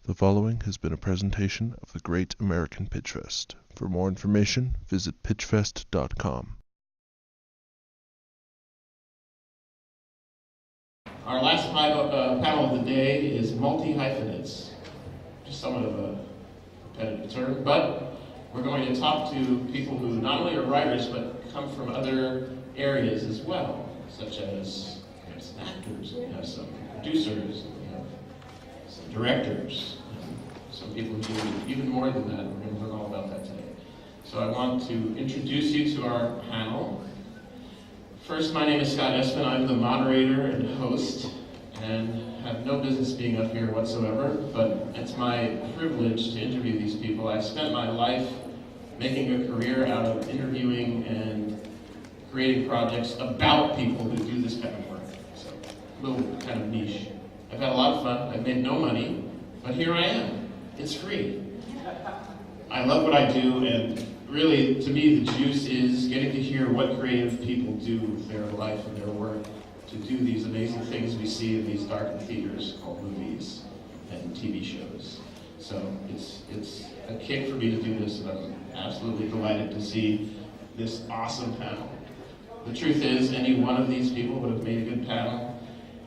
The following has been a presentation of the Great American Pitch Fest. For more information, visit pitchfest.com. Our last panel of the day is multi-hyphenates. Just somewhat of a repetitive term, but we're going to talk to people who not only are writers, but come from other areas as well, such as we have some actors, we have some producers, we have some directors, some people who do even more than that. We're going to learn all about that today. So I want to introduce you to our panel. First, my name is Scott Espin. I'm the moderator and host, and have no business being up here whatsoever, but it's my privilege to interview these people. I've spent my life making a career out of interviewing and creating projects about people who do this kind of work. So, a little kind of niche. I've had a lot of fun. I've made no money, but here I am. It's free. I love what I do, and really, to me, the juice is getting to hear what creative people do with their life and their work to do these amazing things we see in these darkened theaters called movies and TV shows. So it's a kick for me to do this, and I'm absolutely delighted to see this awesome panel. The truth is, any one of these people would have made a good panel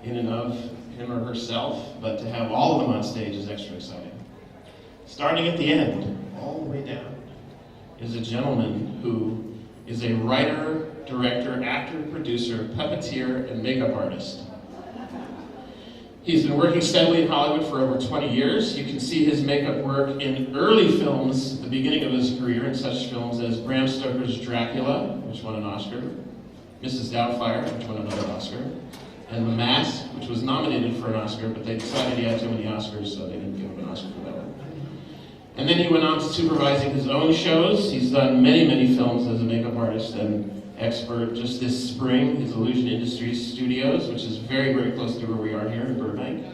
in and of him or herself, but to have all of them on stage is extra exciting. Starting at the end, all the way down, is a gentleman who is a writer, director, actor, producer, puppeteer, and makeup artist. He's been working steadily in Hollywood for over 20 years. You can see his makeup work in early films at the beginning of his career, in such films as Bram Stoker's Dracula, which won an Oscar, Mrs. Doubtfire, which won another Oscar, and The Mask, which was nominated for an Oscar, but they decided he had too many Oscars, so they didn't give him an Oscar for that one. And then he went on to supervising his own shows. He's done many, many films as a makeup artist and expert. Just this spring, his Illusion Industries Studios, which is very, very close to where we are here in Burbank,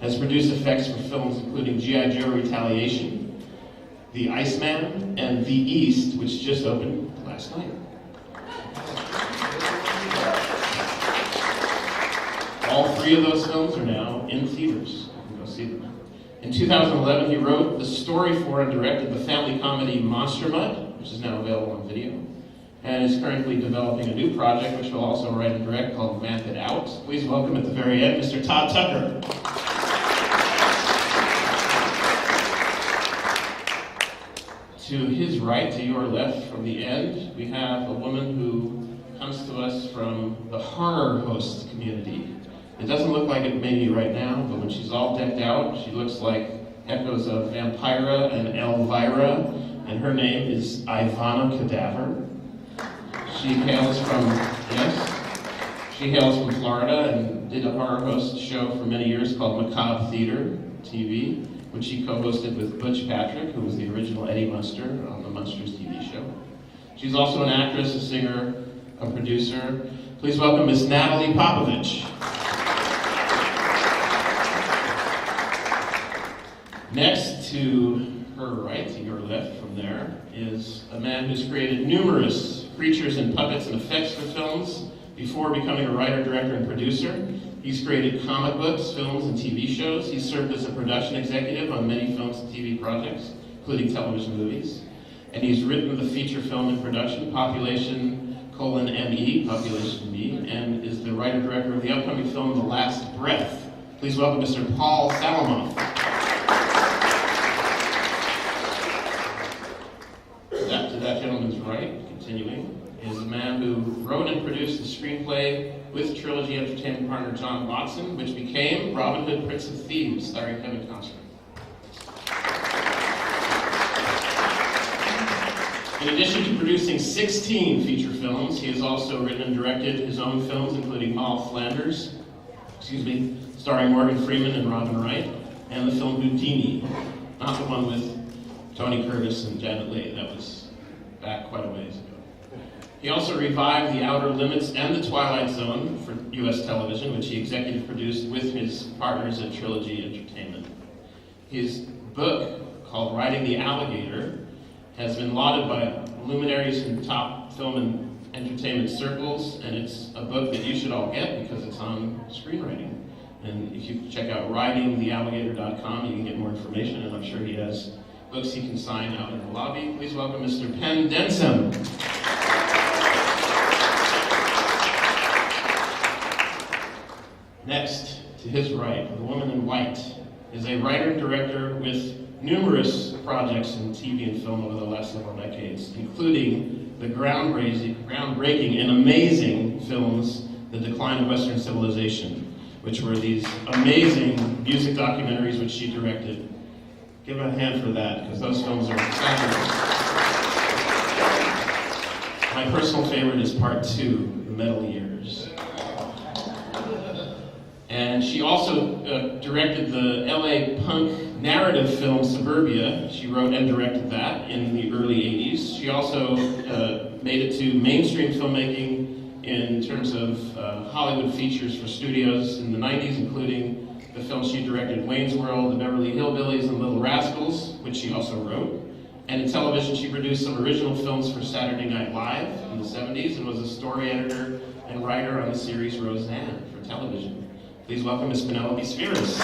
has produced effects for films including G.I. Joe Retaliation, The Iceman, and The East, which just opened last night. All three of those films are now in theaters. You can go see them. In 2011, he wrote the story for and directed the family comedy Monster Mutt, which is now available on video, and is currently developing a new project, which he'll also write and direct, called Vamp It Out. Please welcome at the very end, Mr. Todd Tucker. To his right, to your left, from the end, we have a woman who comes to us from the horror host community. It doesn't look like it maybe right now, but when she's all decked out, she looks like echoes of Vampira and Elvira, and her name is Ivana Cadaver. She hails from Florida and did a horror host show for many years called Macabre Theater TV, which she co-hosted with Butch Patrick, who was the original Eddie Munster on the Munsters TV show. She's also an actress, a singer, a producer. Please welcome Miss Natalie Popovich. Next to her right, to your left from there, is a man who's created numerous creatures and puppets and effects for films before becoming a writer, director, and producer. He's created comic books, films, and TV shows. He's served as a production executive on many films and TV projects, including television movies. And he's written the feature film in production, Population:ME, Population Me, and is the writer-director of the upcoming film, The Last Breath. Please welcome Mr. Paul Salamoff. To that gentleman's right, continuing, is a man who wrote and produced the screenplay with Trilogy Entertainment partner John Watson, which became Robin Hood, Prince of Thieves, starring Kevin Costner. In addition to producing 16 feature films, he has also written and directed his own films, including Moll Flanders, starring Morgan Freeman and Robin Wright, and the film Houdini, not the one with Tony Curtis and Janet Leigh. That was back quite a ways ago. He also revived The Outer Limits and The Twilight Zone for U.S. television, which he executive produced with his partners at Trilogy Entertainment. His book, called Riding the Alligator, has been lauded by luminaries in top film and entertainment circles, and it's a book that you should all get because it's on screenwriting. And if you check out ridingthealligator.com, you can get more information, and I'm sure he has books he can sign out in the lobby. Please welcome Mr. Penn Densham. Next, to his right, the woman in white, is a writer-director with numerous projects in TV and film over the last several decades, including the groundbreaking and amazing films, The Decline of Western Civilization, which were these amazing music documentaries which she directed. Give her a hand for that, because those films are fabulous. My personal favorite is part 2, The Metal Years. And she also directed the LA punk narrative film Suburbia. She wrote and directed that in the early 80s. She also made it to mainstream filmmaking in terms of Hollywood features for studios in the 90s, including the films she directed, Wayne's World, The Beverly Hillbillies, and Little Rascals, which she also wrote. And in television, she produced some original films for Saturday Night Live in the 70s and was a story editor and writer on the series Roseanne for television. Please welcome Ms. Penelope Spheeris.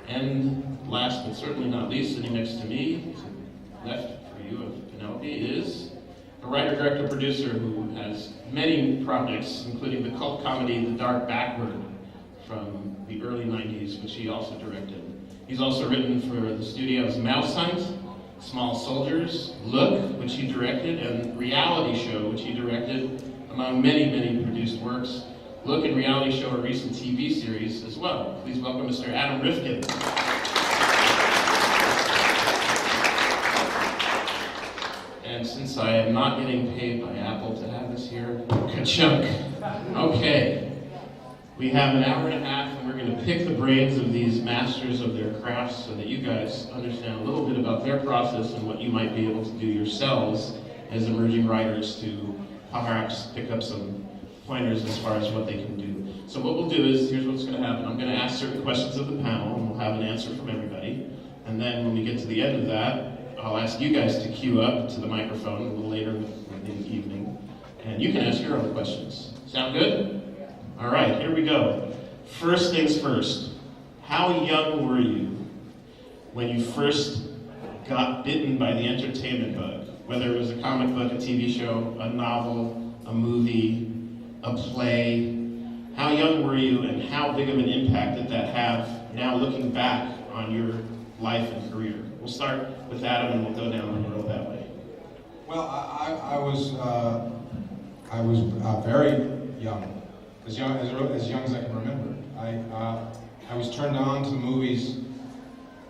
And last but certainly not least, sitting next to me, left for you of Penelope, is a writer, director, producer who has many projects, including the cult comedy The Dark Backward from the early 90s, which he also directed. He's also written for the studio's Mousehunt, Small Soldiers, Look, which he directed, and Reality Show, which he directed, among many, many produced works. Look and Reality Show, a recent TV series as well. Please welcome Mr. Adam Rifkin. And since I am not getting paid by Apple to have this here, ka-chunk. Okay, we have an hour and a half, and we're going to pick the brains of these masters of their crafts so that you guys understand a little bit about their process and what you might be able to do yourselves as emerging writers to perhaps pick up some pointers as far as what they can do. So what we'll do is, here's what's going to happen. I'm going to ask certain questions of the panel, and we'll have an answer from everybody. And then when we get to the end of that, I'll ask you guys to queue up to the microphone a little later in the evening, and you can ask your own questions. Sound good? All right, here we go. First things first. How young were you when you first got bitten by the entertainment bug? Whether it was a comic book, a TV show, a novel, a movie, a play. How young were you, and how big of an impact did that have now looking back on your life and career? We'll start with Adam and we'll go down the road that way. Well, I was very young, as young as I can remember. I was turned on to movies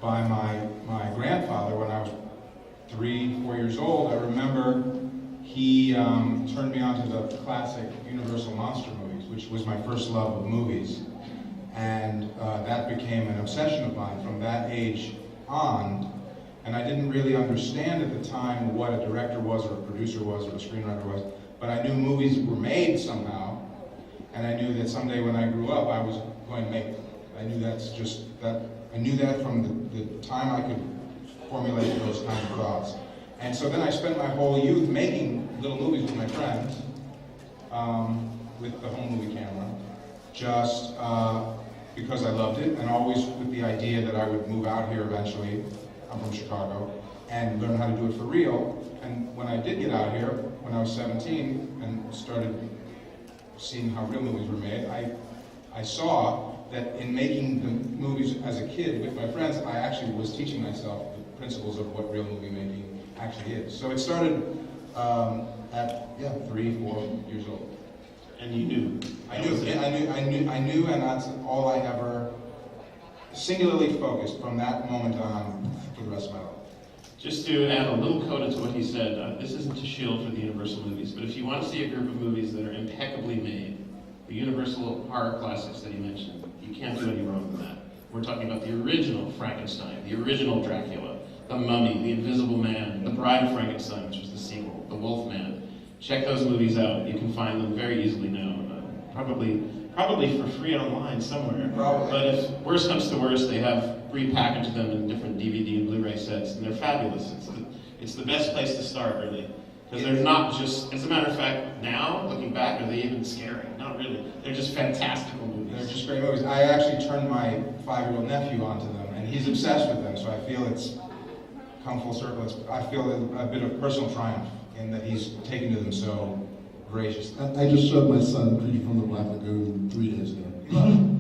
by my grandfather when I was 3-4 years old. I remember he turned me on to the classic Universal monster movies, which was my first love of movies, and that became an obsession of mine from that age on. And I didn't really understand at the time what a director was, or a producer was, or a screenwriter was, but I knew movies were made somehow, and I knew that someday when I grew up, I was going to make them. I knew I knew that from the time I could formulate those kind of thoughts. And so then I spent my whole youth making little movies with my friends, with the home movie camera, just because I loved it, and always with the idea that I would move out here eventually. I'm from Chicago, and learn how to do it for real. And when I did get out here, when I was 17, and started seeing how real movies were made, I saw that in making the movies as a kid with my friends, I actually was teaching myself the principles of what real movie making actually is. So it started at 3-4 years old. And you knew? I knew, and that's all I ever singularly focused from that moment on for the rest of my life. Just to add a little coda to what he said, this isn't to shield for the Universal movies, but if you want to see a group of movies that are impeccably made, the Universal horror classics that he mentioned, you can't do any wrong with that. We're talking about the original Frankenstein, the original Dracula, The Mummy, The Invisible Man, The Bride of Frankenstein, which was the sequel, The Wolfman. Check those movies out. You can find them very easily now. Probably for free online somewhere. Probably. But if worse comes to worse, they have repackaged them in different DVD and Blu-ray sets, and they're fabulous. It's the best place to start, really. Because they're not just, as a matter of fact, now, looking back, are they even scary? Not really. They're just fantastical movies. They're just great movies. I actually turned my 5-year-old nephew onto them, and he's obsessed with them, so I feel it's come full circle. I feel a bit of personal triumph in that he's taken to them so graciously. I just showed my son Creature from the Black Lagoon 3 days ago.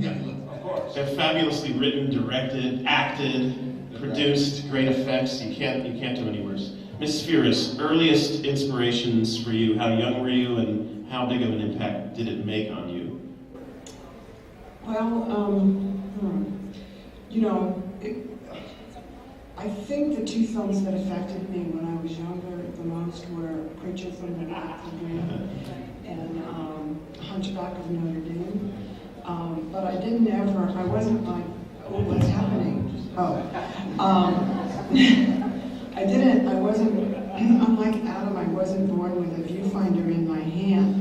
Yeah, of course. They're fabulously written, directed, acted, produced, great effects. You can't do any worse. Miss Spheeris, earliest inspirations for you. How young were you, and how big of an impact did it make on you? Well, you know, I think the two films that affected me when I was younger the most were Creature from the Black Lagoon and Hunchback of Notre Dame. But I wasn't like, oh, what's happening? Unlike Adam, I wasn't born with a viewfinder in my hand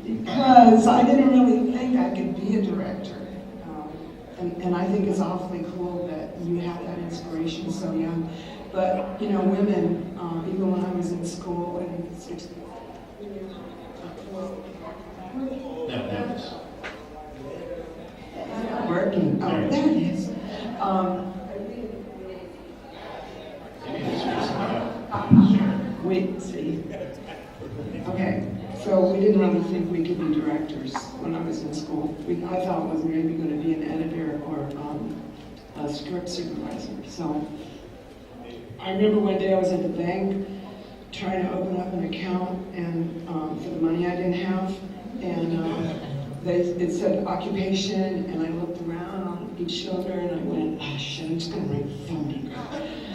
because I didn't really think I could be a director. And I think it's awfully cool that you have that inspiration so young. But, you know, women, even when I was in school in 60s, working. Oh, there it is. Wait, see. Okay, so we didn't really think we could be directors when I was in school. I thought I was maybe going to be an editor or a script supervisor. So I remember one day I was at the bank trying to open up an account and for the money I didn't have, and it said occupation, and I looked around on each shoulder and I went, oh shit, I'm just going to write phone number.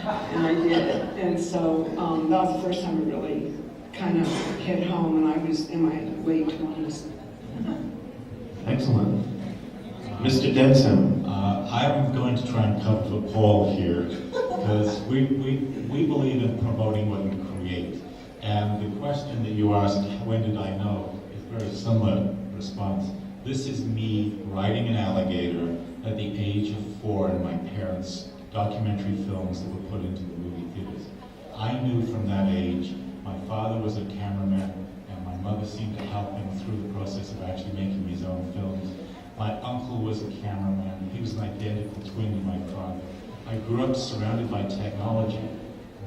And I did. And so that was the first time it really kind of hit home, and I was in my late 20s. Excellent. Mr. Densham. I'm going to try and cover for Paul here, because we believe in promoting what you create. And the question that you asked, when did I know, is a very similar response. This is me riding an alligator at the age of 4 in my parents' documentary films that were put into the movie theaters. I knew from that age, my father was a cameraman, and my mother seemed to help him through the process of actually making his own films. My uncle was a cameraman. He was an identical twin to my father. I grew up surrounded by technology,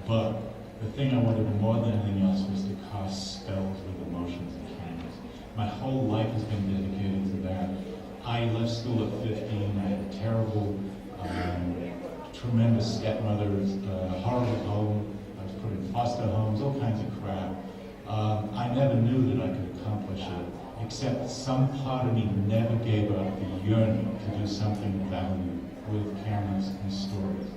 but the thing I wanted more than anything else was to cast spells with emotions and cameras. My whole life has been dedicated to that. I left school at 15. I had a terrible, tremendous stepmother, horrible home. I was put in foster homes, all kinds of crap. I never knew that I could accomplish it, except some part of me never gave up the yearning to do something of value with cameras and stories.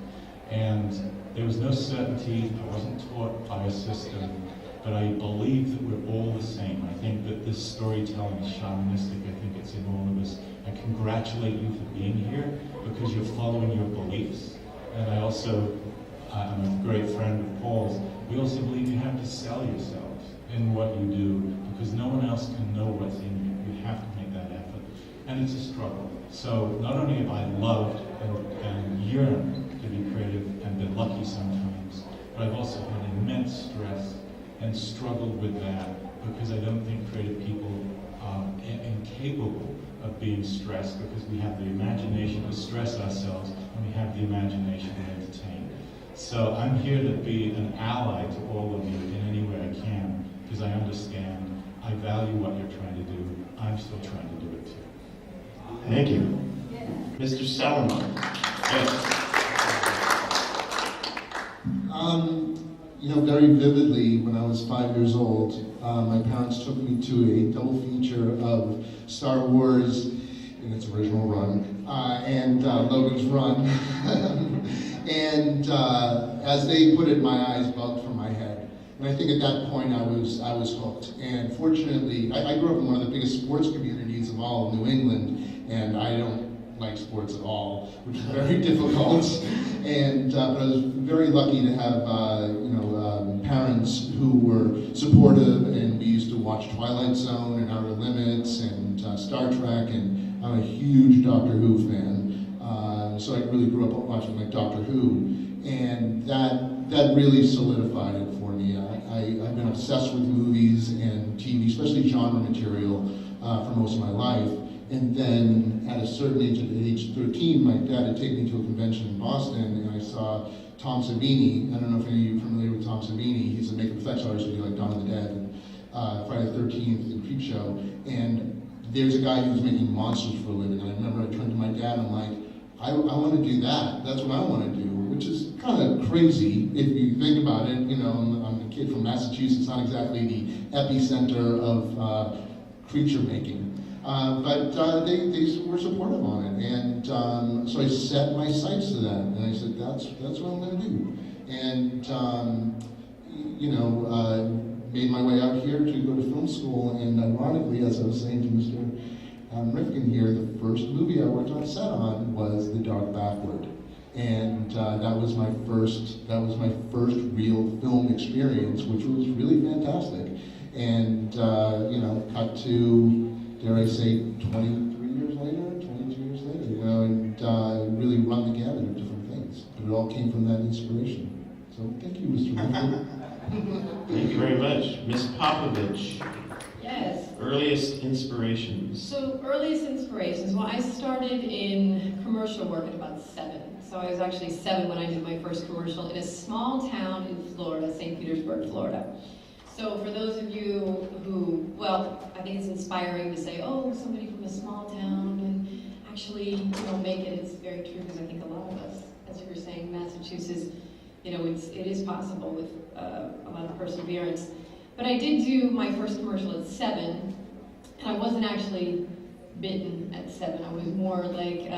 And there was no certainty. I wasn't taught by a system, but I believe that we're all the same. I think that this storytelling is shamanistic. I think it's in all of us. I congratulate you for being here because you're following your beliefs. And I also, I'm a great friend of Paul's, we also believe you have to sell yourselves in what you do because no one else can know what's in you. You have to make that effort. And it's a struggle. So not only have I loved and yearned to be creative and been lucky sometimes, but I've also had immense stress and struggled with that because I don't think creative people are incapable of being stressed because we have the imagination to stress ourselves and we have the imagination to entertain. So I'm here to be an ally to all of you in any way I can because I understand, I value what you're trying to do. I'm still trying to do it too. Thank you. Mr. Salamoff. Yes. You know, very vividly, when I was 5 years old, my parents took me to a double feature of Star Wars in its original run and Logan's Run. And as they put it, my eyes bugged from my head. And I think at that point I was hooked. And fortunately, I grew up in one of the biggest sports communities of all of New England, and I don't like sports at all, which is very difficult. And but I was very lucky to have parents who were supportive, and we used to watch Twilight Zone and Outer Limits and Star Trek, and I'm a huge Doctor Who fan. So I really grew up watching like Doctor Who, and that that really solidified it for me. I've been obsessed with movies and TV, especially genre material, for most of my life. And then at a certain age, at age 13, my dad had taken me to a convention in Boston, and I saw Tom Savini. I don't know if any of you are familiar with Tom Savini. He's a makeup effects artist who did like Dawn of the Dead and Friday the 13th and Creepshow. And there's a guy who's making monsters for a living. And I remember I turned to my dad and I'm like, I want to do that. That's what I want to do, which is kind of crazy if you think about it. You know, I'm a kid from Massachusetts, not exactly the epicenter of creature making. But they were supportive on it, and so I set my sights to that, and I said, that's what I'm going to do. And, made my way out here to go to film school, and ironically, as I was saying to Mr. Rifkin here, the first movie I worked on set on was The Dark Backward. And that was my first real film experience, which was really fantastic. And, cut to, dare I say, 23 years later, 22 years later, and really run the gamut of different things. But it all came from that inspiration. So thank you, Mr. Rifkin. Thank you very much. Ms. Popovich. Yes. Earliest inspirations. So earliest inspirations, well, I started in commercial work at about 7. So I was actually 7 when I did my first commercial in a small town in Florida, St. Petersburg, Florida. So for those of you who, well, I think it's inspiring to say, oh, somebody from a small town and actually, make it. It's very true because I think a lot of us, as you were saying, Massachusetts, it is possible with a lot of perseverance. But I did do my first commercial at 7, and I wasn't actually bitten at 7. I was more like,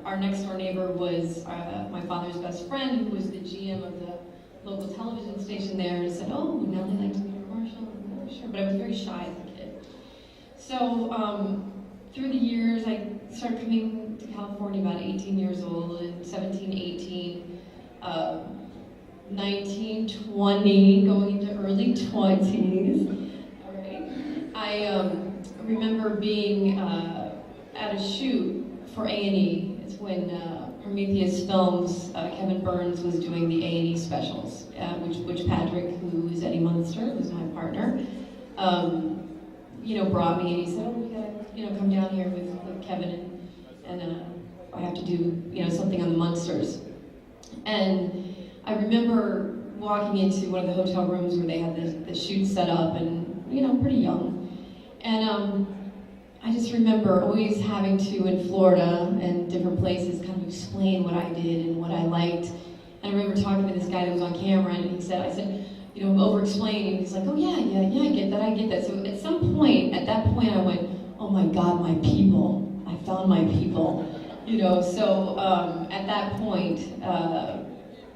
our next door neighbor was my father's best friend, who was the GM of the local television station there, and said, oh, Nellie likes to be a commercial. I'm not sure, but I was very shy as a kid. So through the years, I started coming to California about 18 years old, and 17, 18, 19, 20, going into early 20s. All right. I remember being at a shoot for A&E. It's when Prometheus Films, Kevin Burns was doing the A&E specials, which Patrick, who is Eddie Munster, who's my partner, brought me, and he said, oh, we gotta, come down here with Kevin, and I have to do, something on the Munsters. And I remember walking into one of the hotel rooms where they had the shoot set up, and, pretty young. And I just remember always having to, in Florida and different places, kind of explain what I did and what I liked. And I remember talking to this guy that was on camera, and I said, over-explaining. He's like, oh, yeah, I get that. So at that point, I went, oh my God, my people. I found my people. So at that point,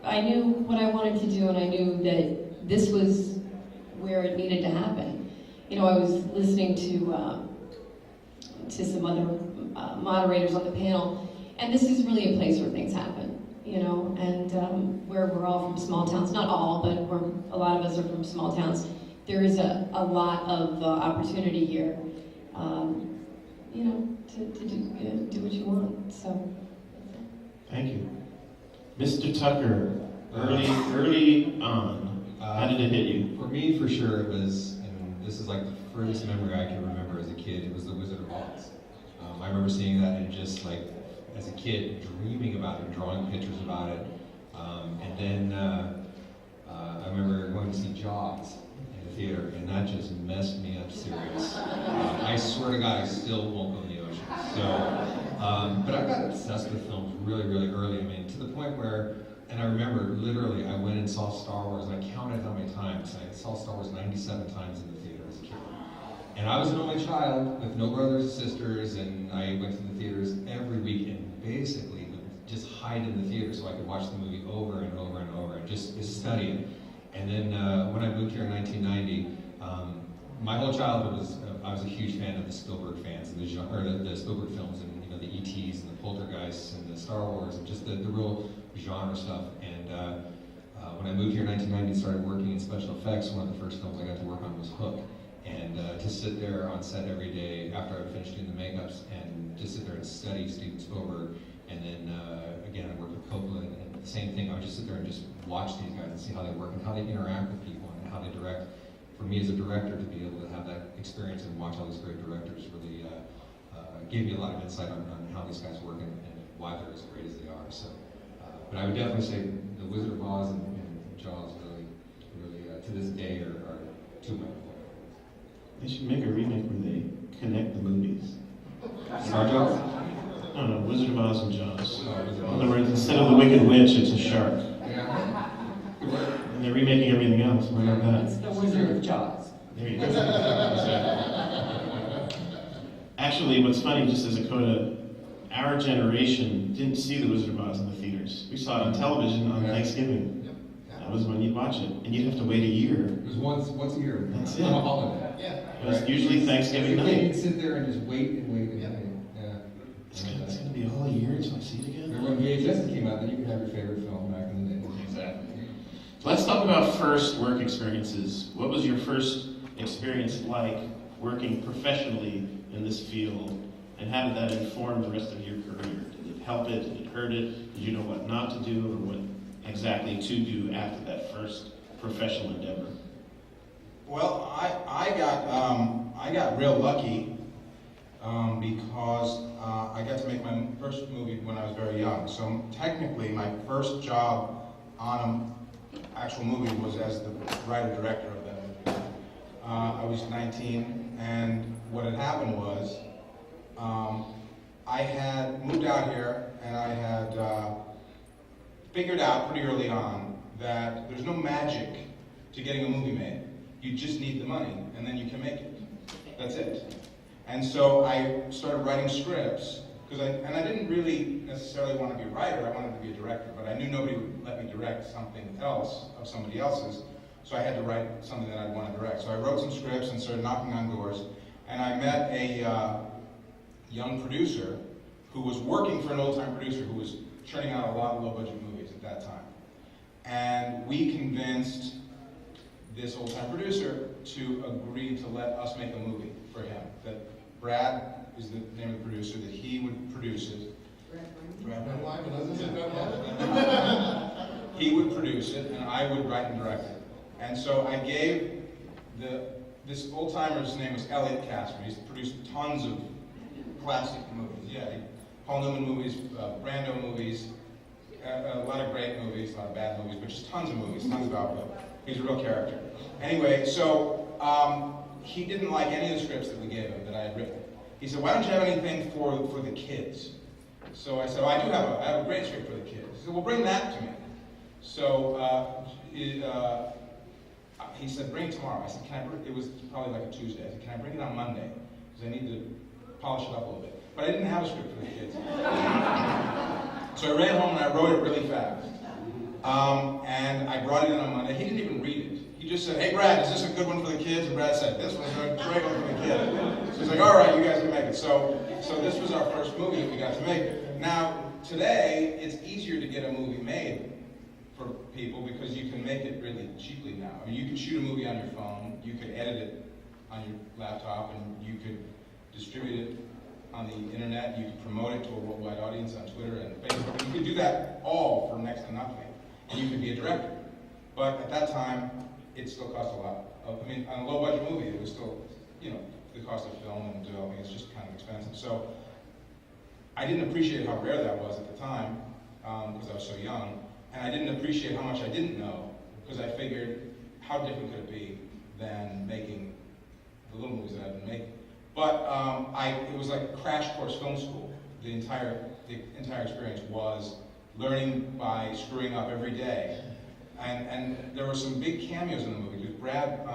I knew what I wanted to do, and I knew that this was where it needed to happen. I was listening to some other moderators on the panel, and this is really a place where things happen, and where we're all from small towns, not all, but a lot of us are from small towns. There is a lot of opportunity here, to do what you want, so. Thank you. Mr. Tucker, early on, how did it hit you? For me, for sure, it was, and this is like the furthest memory I can remember as a kid, it was The Wizard of Oz. I remember seeing that and just like, as a kid, dreaming about it, drawing pictures about it. And then I remember going to see Jaws in the theater, and that just messed me up serious. I swear to God, I still won't go in the ocean. So, but I got obsessed with films really, really early. I mean, to the point where, and I remember literally, I went and saw Star Wars, and I counted how many times. I saw Star Wars 97 times in the theater as a kid. And I was an only child with no brothers or sisters, and I went to the theaters every week and basically would just hide in the theater so I could watch the movie over and over and over and just study it. And then when I moved here in 1990, my whole childhood was, I was a huge fan of the Spielberg fans, and the Spielberg films, and the E.T.s and the Poltergeists and the Star Wars, and just the real genre stuff. And when I moved here in 1990 and started working in special effects, one of the first films I got to work on was Hook. And to sit there on set every day after I finished doing the makeups and just sit there and study Steven Spielberg And then again, I worked with Coppola, and the same thing. I would just sit there and just watch these guys and see how they work and how they interact with people and how they direct. For me as a director, to be able to have that experience and watch all these great directors really gave me a lot of insight on how these guys work and why they're as great as they are. So, but I would definitely say The Wizard of Oz and Jaws really to this day are two of my favorites. They should make a remake where they connect the movies. Star Jaws? No, Wizard of Oz and Jaws. No, Wizard of In Oz. other words, instead of the Wicked Witch, it's a shark. Yeah. And they're remaking everything else. Why not that? It's the Wizard of Jaws. There you go. Actually, what's funny, just as a coda, our generation didn't see The Wizard of Oz in the theaters. We saw it on television on Thanksgiving. Yep. That was when you'd watch it. And you'd have to wait a year. It was once a year. That's on it. a holiday. It was usually Thanksgiving You night. could sit there and just wait and wait and wait. Yeah. It's going to be a whole year until I see it again. Remember when VHS came out, then you could have your favorite film back in the day. Exactly. So let's talk about first work experiences. What was your first experience like working professionally in this field, and how did that inform the rest of your career? Did it help it? Did it hurt it? Did you know what not to do, or what exactly to do after that first professional endeavor? Well, I got real lucky because I got to make my first movie when I was very young. So technically, my first job on an actual movie was as the writer-director of that movie. I was 19, and what had happened was I had moved out here, and I had figured out pretty early on that there's no magic to getting a movie made. You just need the money, and then you can make it. That's it. And so I started writing scripts, and I didn't really necessarily want to be a writer, I wanted to be a director, but I knew nobody would let me direct something else, of somebody else's, so I had to write something that I'd want to direct. So I wrote some scripts and started knocking on doors, and I met a young producer who was working for an old-time producer who was churning out a lot of low-budget movies at that time. And we convinced this old-time producer to agree to let us make a movie for him. That Brad is the name of the producer, that he would produce it. He would produce it, and I would write and direct it. And so I gave this old-timer's name was Elliot Casper. He's produced tons of classic movies. Yeah, Paul Newman movies, Brando movies, a lot of great movies, a lot of bad movies, but just tons of movies, tons of output. He's a real character. Anyway, so he didn't like any of the scripts that we gave him that I had written. He said, "Why don't you have anything for the kids?" So I said, "Oh, I have a great script for the kids." He said, "Well, bring that to me." So he said, "Bring it tomorrow." I said, it was probably like a Tuesday. I said, "Can I bring it on Monday? Because I need to polish it up a little bit." But I didn't have a script for the kids. So I ran home and I wrote it really fast. And I brought it in on Monday. He didn't even read it. He just said, "Hey, Brad, is this a good one for the kids?" And Brad said, "This one's a great one for the kids." So he's like, "All right, you guys can make it." So this was our first movie that we got to make. Now, today, it's easier to get a movie made for people because you can make it really cheaply now. I mean, you can shoot a movie on your phone, you could edit it on your laptop, and you could distribute it on the internet, you could promote it to a worldwide audience on Twitter and Facebook. You could do that all for next to nothing, and you could be a director. But at that time, it still cost a lot. I mean, on a low-budget movie, it was still, the cost of film and developing is just kind of expensive. So I didn't appreciate how rare that was at the time, because I was so young, and I didn't appreciate how much I didn't know, because I figured, how different could it be than making the little movies that I've been making? But it was like a crash course film school. The entire experience was learning by screwing up every day. And there were some big cameos in the movie, because Brad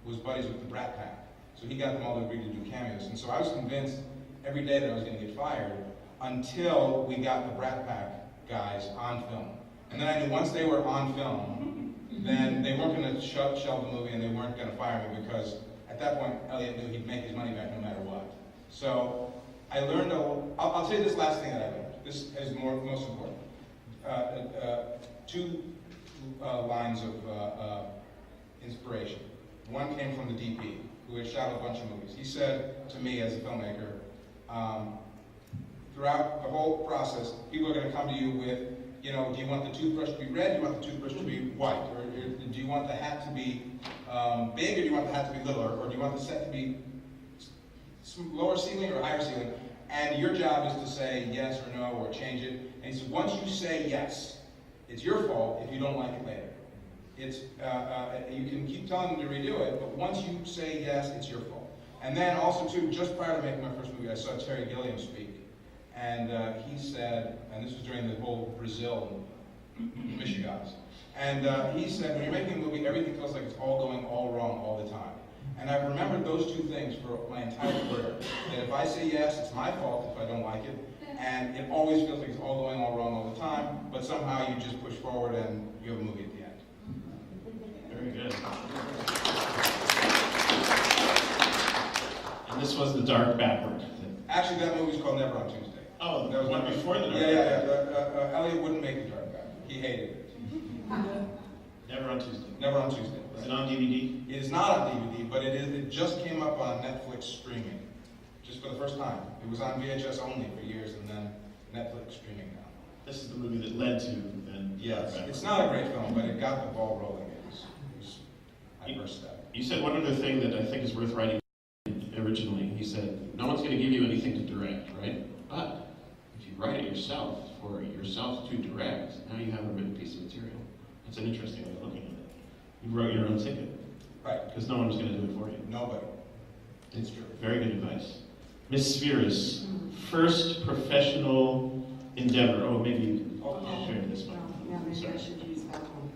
was buddies with the Brat Pack. So he got them all to agree to do cameos. And so I was convinced every day that I was going to get fired until we got the Brat Pack guys on film. And then I knew once they were on film, then they weren't going to shelve the movie and they weren't going to fire me, because at that point, Elliot knew he'd make his money back no matter what. So I learned I'll tell you this last thing that I learned. This is most important. Two lines of inspiration. One came from the DP, who had shot a bunch of movies. He said to me as a filmmaker, throughout throughout the whole process, people are going to come to you with, you know, do you want the toothbrush to be red? Do you want the toothbrush to be white? Or do you want the hat to be big, or do you want the hat to be little? Or do you want the set to be lower ceiling or higher ceiling? And your job is to say yes or no or change it. And he said, once you say yes, it's your fault if you don't like it later. It's you can keep telling them to redo it, but once you say yes, it's your fault. And then also too, just prior to making my first movie, I saw Terry Gilliam speak, and he said, and this was during the whole Brazil Michigans, and he said, when you're making a movie, everything feels like it's all going all wrong all the time. And I've remembered those two things for my entire career. That if I say yes, it's my fault if I don't like it, and it always feels like it's all going all wrong all the time, but somehow you just push forward and you have a movie at the end. Very good. And this was the dark backward. Actually, that movie's called Never on Tuesday. Oh, that was one before the dark Yeah. Elliot wouldn't make the dark backward. He hated it. Never on Tuesday. Never on Tuesday. Is it on DVD? It is not on DVD, but it is. It just came up on Netflix streaming, just for the first time. It was on VHS only for years, and then Netflix streaming now. This is the movie that led to then. Yes, it's not a great film, but it got the ball rolling. It was my first step. You said one other thing that I think is worth writing originally. He said, no one's going to give you anything to direct, right? But if you write it yourself, for yourself to direct, now you have a written piece of material. It's an interesting way of looking at it. You wrote your own ticket. Right. Because no one was going to do it for you. Nobody. It's true. Very good advice. Miss Spheeris, first professional endeavor. Oh, maybe I'll share this one. Yeah, maybe Sorry. I should use that one.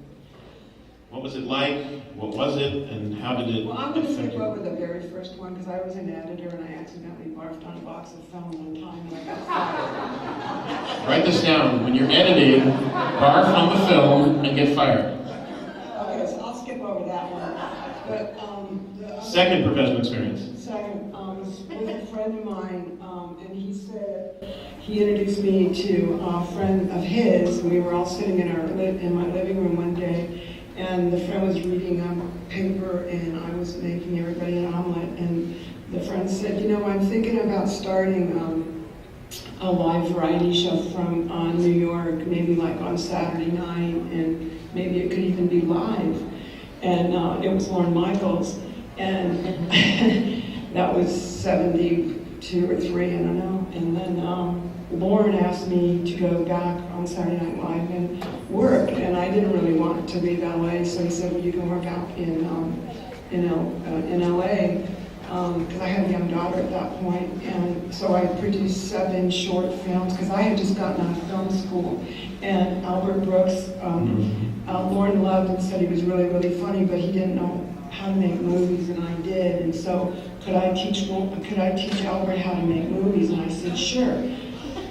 What was it like? What was it? And how did it Well, I'm going to affect skip you? over the very first one because I was an editor and I accidentally barfed on a box of film one time and I got fired. Write this down. When you're editing, barf on the film and get fired. Okay, so I'll skip over that one. But the other Second professional experience. second was with a friend of mine, and he said he introduced me to a friend of his. We were all sitting in my living room one day. And the friend was reading a paper, and I was making everybody an omelet. And the friend said, you know, I'm thinking about starting a live variety show from New York, maybe like on Saturday night, and maybe it could even be live. And it was Lorne Michaels, and that was 72 or 3, I don't know. And then Lauren asked me to go back on Saturday Night Live and work, and I didn't really want to leave LA, so he said, well, you can work out in LA, because I had a young daughter at that point, and so I produced 7 short films, because I had just gotten out of film school, and Albert Brooks, Lauren loved and said he was really, really funny, but he didn't know how to make movies, and I did, and so could I teach Albert how to make movies, and I said, sure.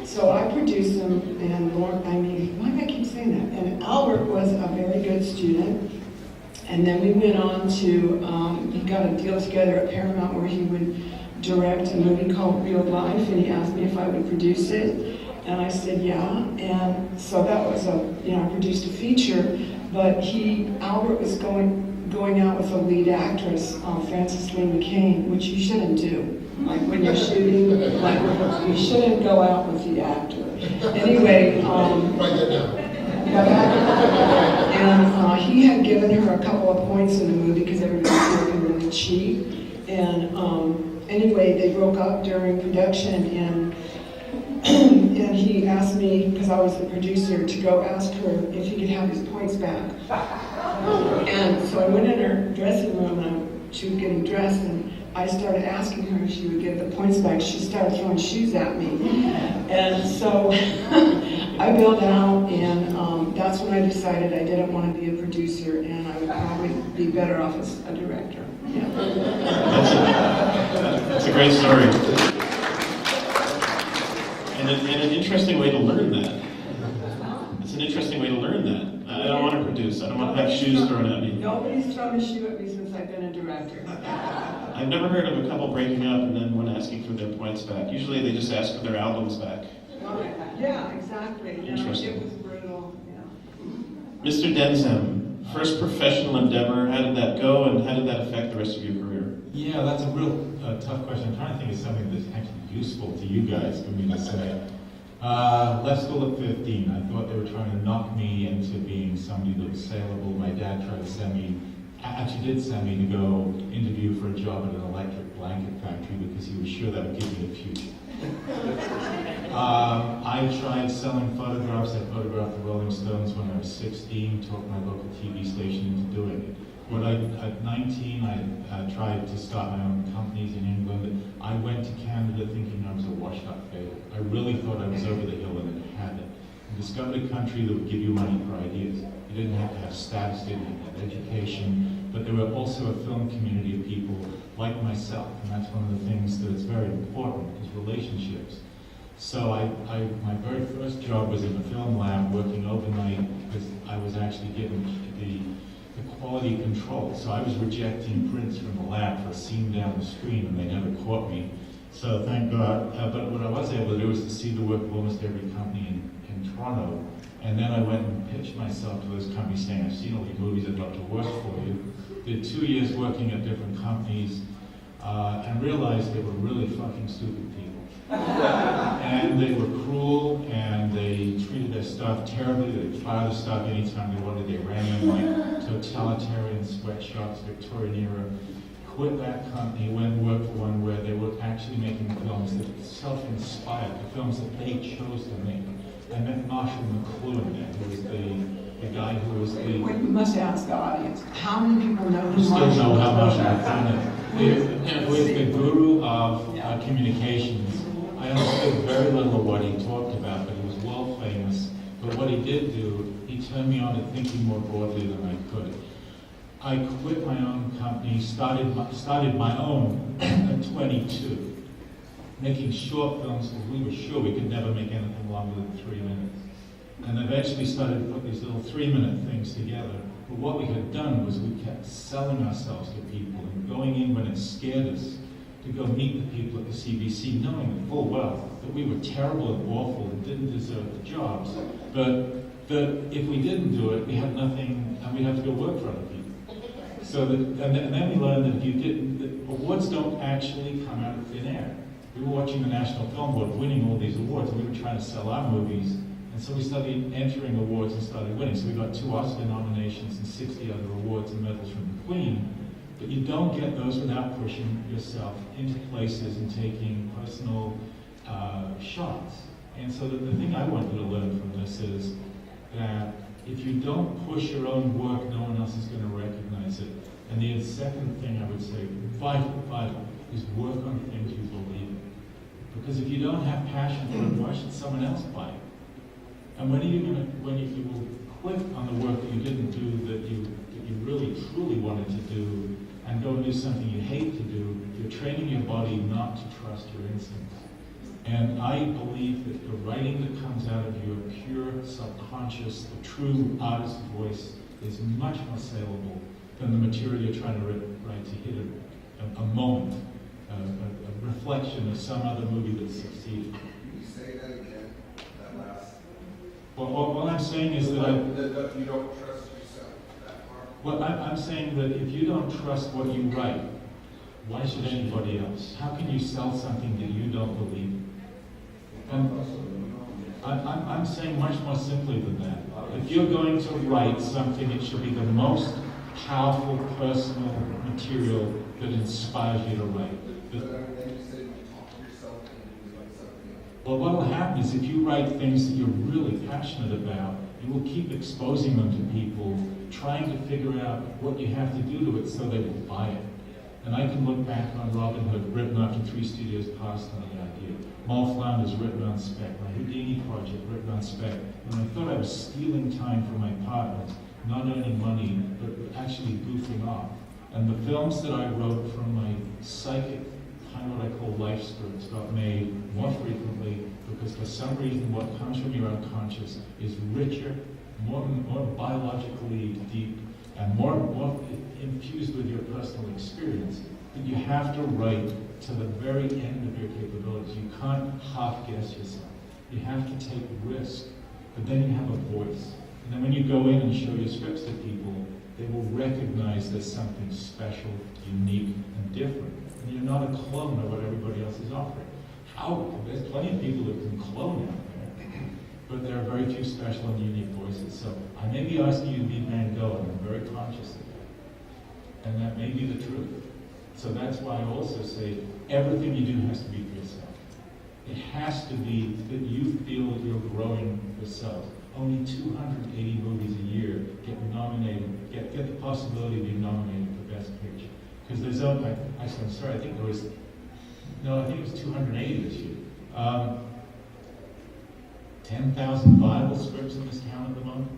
So I produced them, and Lauren, why do I keep saying that? And Albert was a very good student, and then we went on to, he got a deal together at Paramount where he would direct a movie called Real Life, and he asked me if I would produce it, and I said yeah, and so that was I produced a feature, but Albert was going out with a lead actress, Frances Lee McCain, which you shouldn't do. Like when you're shooting, like you shouldn't go out with the actor. Anyway, and he had given her a couple of points in the movie because everybody was working really cheap. And anyway, they broke up during production, and he asked me, because I was the producer, to go ask her if he could have his points back. And so I went in her dressing room, and she was getting dressed, and I started asking her if she would give the points back. She started throwing shoes at me. And so I bailed out, and that's when I decided I didn't want to be a producer, and I would probably be better off as a director. Yeah. That's a great story. And an interesting way to learn that. It's an interesting way to learn that. I don't want to produce. I don't want to have shoes thrown at me. Nobody's thrown a shoe at me since I've been a director. I've never heard of a couple breaking up and then one asking for their points back. Usually they just ask for their albums back. Yeah, exactly. Interesting. It was brutal. Yeah. Mr. Densham, first professional endeavor, how did that go and how did that affect the rest of your career? Yeah, that's a real tough question. I'm trying to think of something that's actually useful to you guys for me to say. Left school at 15. I thought they were trying to knock me into being somebody that was saleable. My dad tried to send me, actually did send me to go interview for a job at an electric blanket factory because he was sure that would give me a future. I tried selling photographs. I photographed the Rolling Stones when I was 16, talked my local TV station into doing it. At 19, I tried to start my own companies in England. I went to Canada thinking I was a washed-up failure. I really thought I was over the hill and it had it. I discovered a country that would give you money for ideas. You didn't have to have status, you didn't have to have education, but there were also a film community of people like myself, and that's one of the things that is very important, is relationships. So my very first job was in the film lab working overnight because I was actually given the quality control. So I was rejecting prints from the lab for a scene down the screen and they never caught me. So thank God. But what I was able to do was to see the work of almost every company in Toronto. And then I went and pitched myself to those companies saying, I've seen all these movies, I'd love to work for you. Did 2 years working at different companies and realized they were really fucking stupid people. And they were cruel and they treated their staff terribly. They'd fire the staff anytime they wanted. They ran them like totalitarian sweatshops, Victorian era. Quit that company, went and worked for one where they were actually making films that self-inspired, the films that they chose to make. I met Marshall McLuhan, who was the guy who was the... Wait, you must ask the audience, how many people know who still Marshall know how Marshall McLuhan McLuhan is. Who is the guru of communications. I understood very little of what he talked about, but he was world famous. But what he did do, he turned me on to thinking more broadly than I could. I quit my own company, started my own at 22, making short films because we were sure we could never make anything longer than 3 minutes. And eventually started to put these little 3-minute things together. But what we had done was we kept selling ourselves to people and going in when it scared us to go meet the people at the CBC, knowing full well that we were terrible and awful and didn't deserve the jobs. But that if we didn't do it, we had nothing, and we'd have to go work for other people. So that, and then we learned that if you didn't, that awards don't actually come out of thin air. We were watching the National Film Board winning all these awards, and we were trying to sell our movies. And so we started entering awards and started winning. So we got 2 Oscar nominations and 60 other awards and medals from the Queen. But you don't get those without pushing yourself into places and taking personal shots. And so the thing I want you to learn from this is that if you don't push your own work, no one else is going to recognize it. And the second thing I would say, vital, is work on things you believe in. Because if you don't have passion for it, why should someone else buy it? And when you will quit on the work that you didn't do, that you really truly wanted to do, and go do something you hate to do, you're training your body not to trust your instincts. And I believe that the writing that comes out of your pure subconscious, the true artist's voice, is much more saleable than the material you're trying to write to hit a moment, a reflection of some other movie that succeeded. Can you say that again, that last? Well, what I'm saying is that you don't trust yourself that far? Well, I'm saying that if you don't trust what you write, why should anybody else? How can you sell something that you don't believe in? I'm saying much more simply than that. If you're going to write something, it should be the most powerful personal material that inspires you to write. Well, what will happen is if you write things that you're really passionate about, you will keep exposing them to people, trying to figure out what you have to do to it so they will buy it. And I can look back on Robin Hood, written after 3 studios passed on the idea. Mall Flounders, written on spec. My Houdini project, written on spec. And I thought I was stealing time from my partners, not earning money, but actually goofing off. And the films that I wrote from my psychic, kind of what I call life spurts, got made more frequently because for some reason what comes from your unconscious is richer, more biologically deep, and more infused with your personal experience. But you have to write to the very end of your capabilities. You can't half-guess yourself. You have to take risk, but then you have a voice. And then when you go in and show your scripts to people, they will recognize there's something special, unique, and different. And you're not a clone of what everybody else is offering. How? There's plenty of people that can clone out there. very few special and unique voices. So I may be asking you to be Van Gogh, and I'm very conscious of that. And that may be the truth. So that's why I also say everything you do has to be for yourself. It has to be that you feel that you're growing yourself. Only 280 movies a year get nominated, get the possibility of being nominated for Best Picture. Because there's I'm sorry, I think it was 280 this year. 10,000 Bible scripts in this town at the moment.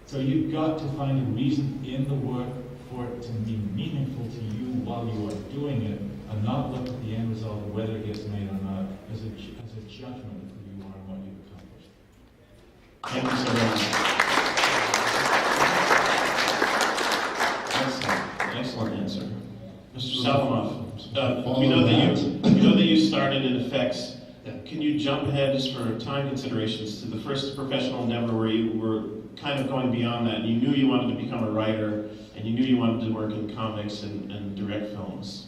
So you've got to find a reason in the work for it to be meaningful to you while you are doing it, and not look at the end result of whether it gets made or not as a judgment of who you are and what you've accomplished. Thank you so much. Excellent answer. Mr. Salamoff, we know that you started in effects. Can you jump ahead just for time considerations to the first professional endeavor where you were kind of going beyond that? You knew you wanted to become a writer, and you knew you wanted to work in comics and direct films.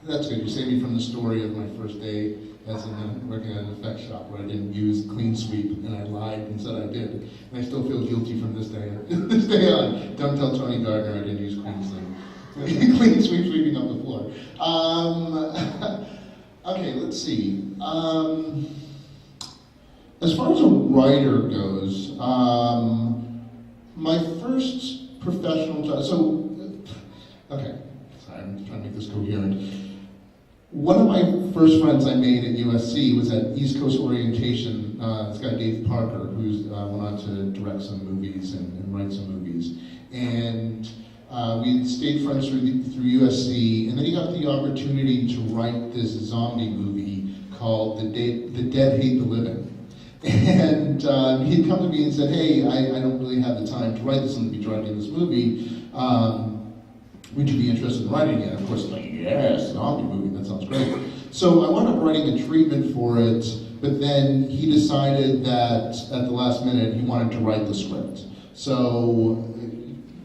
That's good. You saved me from the story of my first day as working at an effects shop where I didn't use clean sweep, and I lied and said I did. And I still feel guilty from this day on. Don't tell Tony Gardner I didn't use clean sweep. Clean sweep sweeping up the floor. Okay, let's see. As far as a writer goes, my first professional job, okay, sorry, I'm trying to make this coherent. One of my first friends I made at USC was at East Coast Orientation. This guy, Dave Parker, who went on to direct some movies and write some movies. And we stayed friends through USC, and then he got the opportunity to write this zombie movie called The Dead Hate the Living. And he'd come to me and said, hey, I don't really have the time to write this, I'm going to be directing this movie. Would you be interested in writing it? Of course, I'm like, yes, zombie movie, that sounds great. So I wound up writing a treatment for it, but then he decided that at the last minute he wanted to write the script. So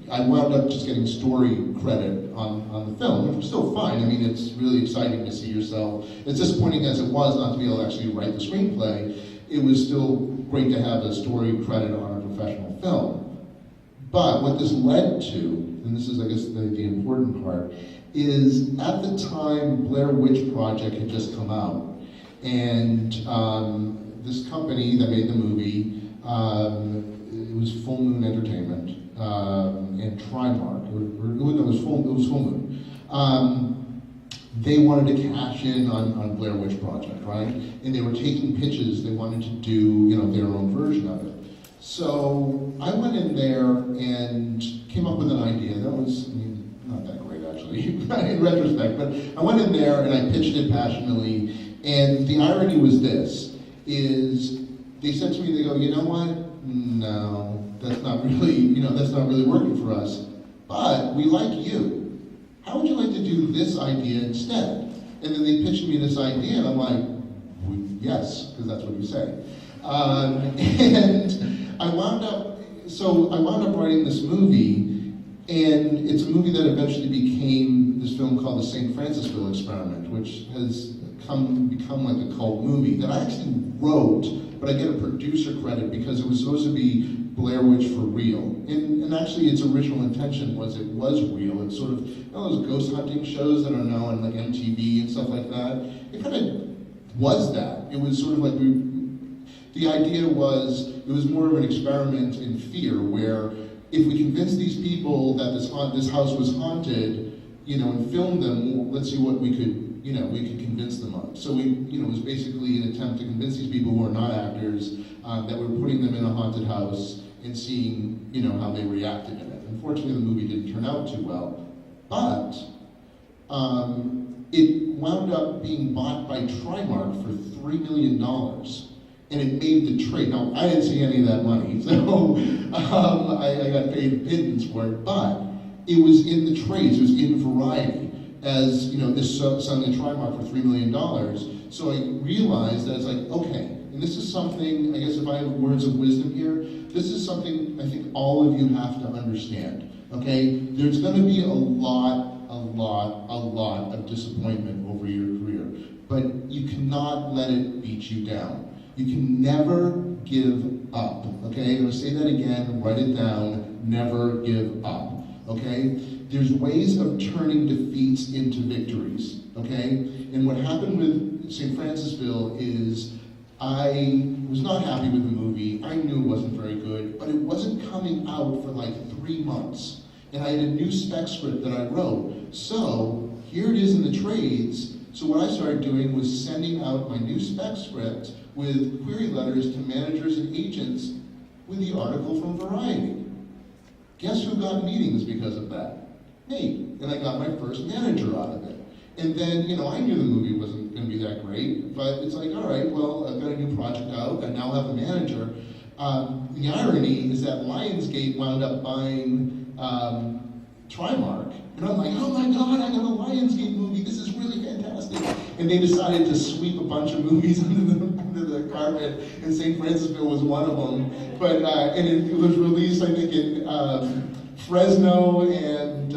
I wound up just getting story credit on the film, which was still fine. I mean, it's really exciting to see yourself. As disappointing as it was not to be able to actually write the screenplay, it was still great to have a story credit on a professional film. But what this led to, and this is, I guess, the important part, is at the time Blair Witch Project had just come out, and this company that made the movie, it was Full Moon Entertainment, and Trimark, it was Full Moon. They wanted to cash in on Blair Witch Project, right? And they were taking pitches. They wanted to do, their own version of it. So I went in there and came up with an idea that was, not that great actually, in retrospect. But I went in there and I pitched it passionately. And the irony was this: is they said to me, they go, you know what? No, that's not really working for us. But we like you. How would you like to do this idea instead? And then they pitched me this idea, and I'm like, yes, because that's what you say. And I wound up writing this movie, and it's a movie that eventually became this film called The St. Francisville Experiment, which has become like a cult movie that I actually wrote, but I get a producer credit because it was supposed to be Blair Witch for real. And actually its original intention was it was real. It's sort of, those ghost hunting shows that are now on like MTV and stuff like that. It kind of was that. It was sort of like, the idea was, it was more of an experiment in fear, where if we convince these people that this house was haunted, and film them, let's see what we could convince them of. So it was basically an attempt to convince these people who are not actors that we're putting them in a haunted house and seeing, how they reacted in it. Unfortunately, the movie didn't turn out too well, but it wound up being bought by Trimark for $3 million, and it made the trade. Now, I didn't see any of that money, so I got paid pittance for it, but it was in the trades, it was in Variety, as this selling to Trimark for $3 million. So I realized that it's like, okay, and this is something, I guess if I have words of wisdom here, this is something I think all of you have to understand, okay? There's gonna be a lot lot of disappointment over your career. But you cannot let it beat you down. You can never give up, okay? I'm gonna say that again, write it down, never give up, okay? There's ways of turning defeats into victories, okay? And what happened with St. Francisville is I was not happy with the movie. I knew it wasn't very good, but it wasn't coming out for like 3 months. And I had a new spec script that I wrote. So here it is in the trades. So what I started doing was sending out my new spec script with query letters to managers and agents with the article from Variety. Guess who got meetings because of that? Me. And I got my first manager out of it. And then, you know, I knew the movie wasn't going to be that great, but it's like, all right, well, I've got a new project out, I now have a manager. The irony is that Lionsgate wound up buying Trimark. And I'm like, oh my God, I got a Lionsgate movie, this is really fantastic. And they decided to sweep a bunch of movies under the carpet, and St. Francisville was one of them. But, and it was released, I think, in Fresno and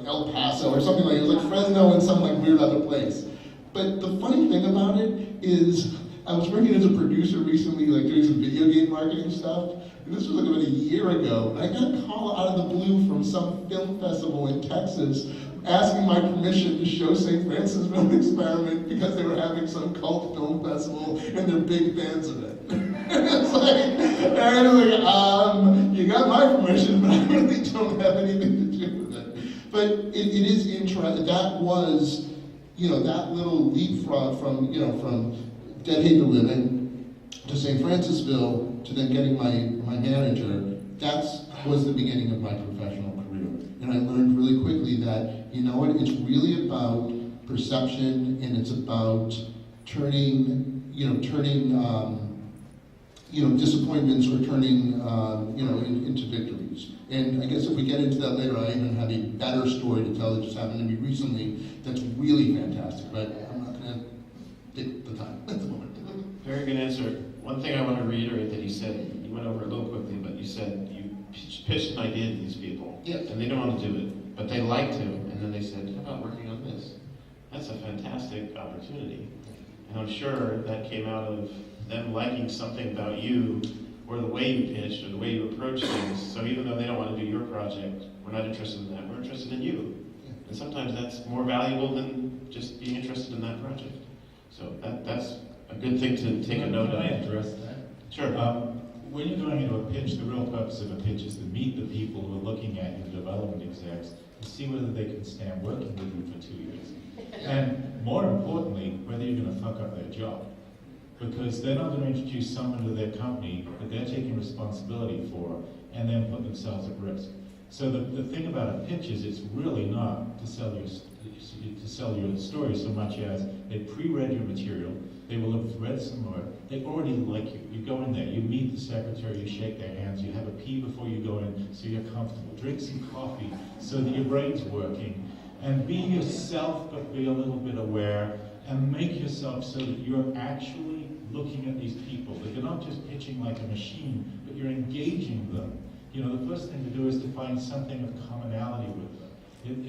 El Paso or something like that. It was like Fresno and some like weird other place. But the funny thing about it is, I was working as a producer recently, like doing some video game marketing stuff, and this was like about a year ago, and I got a call out of the blue from some film festival in Texas asking my permission to show St. Francisville Experiment because they were having some cult film festival and they're big fans of it. It's like, I was like, you got my permission, but I really don't have anything to do with it. But it is interesting. That was, you know, that little leapfrog from, you know, from Dead Hate to Living to St. Francisville to then getting my manager. That was the beginning of my professional career. And I learned really quickly that, you know what, it's really about perception, and it's about turning disappointments or turning, into victories. And I guess if we get into that later, I even have a better story to tell that just happened to me recently that's really fantastic, but I'm not going to take the time at the moment. Very good answer. One thing I want to reiterate that you said, you went over a little quickly, but you said you pitched an idea to these people, yes, and they don't want to do it, but they like to, and then they said, how about working on this? That's a fantastic opportunity. And I'm sure that came out of them liking something about you, or the way you pitched, or the way you approach things. So even though they don't want to do your project, we're not interested in that, we're interested in you. And sometimes that's more valuable than just being interested in that project. So that's a good thing to take a note of. Can I address that? Sure. When you're going into a pitch, the real purpose of a pitch is to meet the people who are looking at you, the development execs, and see whether they can stand working with you for 2 years. And more importantly, whether you're going to fuck up their job. Because they're not going to introduce someone to their company that they're taking responsibility for and then put themselves at risk. So the thing about a pitch is it's really not to sell your story so much as they pre-read your material, they will have read some more, they already like you. You go in there, you meet the secretary, you shake their hands, you have a pee before you go in so you're comfortable. Drink some coffee so that your brain's working. And be yourself, but be a little bit aware, and make yourself so that you're actually looking at these people, that you're not just pitching like a machine, but you're engaging them. You know, the first thing to do is to find something of commonality with them.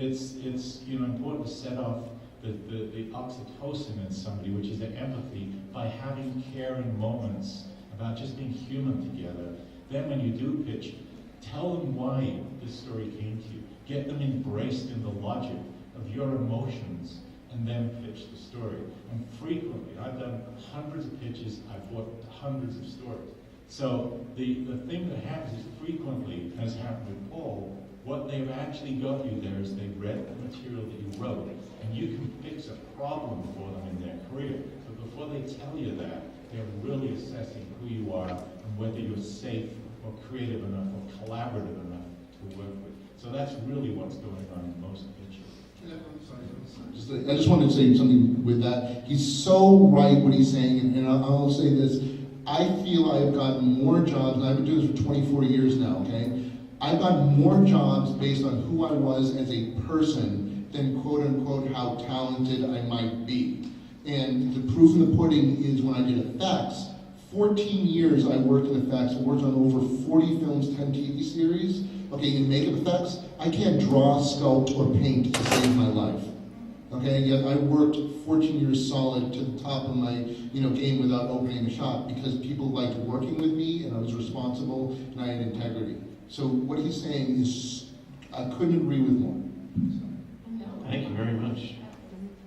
It's important to set off the oxytocin in somebody, which is the empathy, by having caring moments about just being human together. Then when you do pitch, tell them why this story came to you. Get them embraced in the logic of your emotions, and then pitch the story. And frequently, I've done hundreds of pitches, I've worked hundreds of stories. So the thing that happens is frequently, as happened with Paul, what they've actually got you there is they've read the material that you wrote, and you can fix a problem for them in their career. But before they tell you that, they're really assessing who you are and whether you're safe or creative enough or collaborative enough to work with. So that's really what's going on in most pitches. I just wanted to say something with that. He's so right what he's saying, and I'll say this. I feel I've gotten more jobs, and I've been doing this for 24 years now, okay? I've gotten more jobs based on who I was as a person than quote-unquote how talented I might be. And the proof in the pudding is when I did effects. 14 years I worked in effects. I worked on over 40 films, 10 TV series. Okay, in makeup effects, I can't draw, sculpt, or paint to save my life. Okay, yet I worked 14 years solid to the top of my game without opening a shop because people liked working with me and I was responsible and I had integrity. So what he's saying is, I couldn't agree with more. Thank you very much.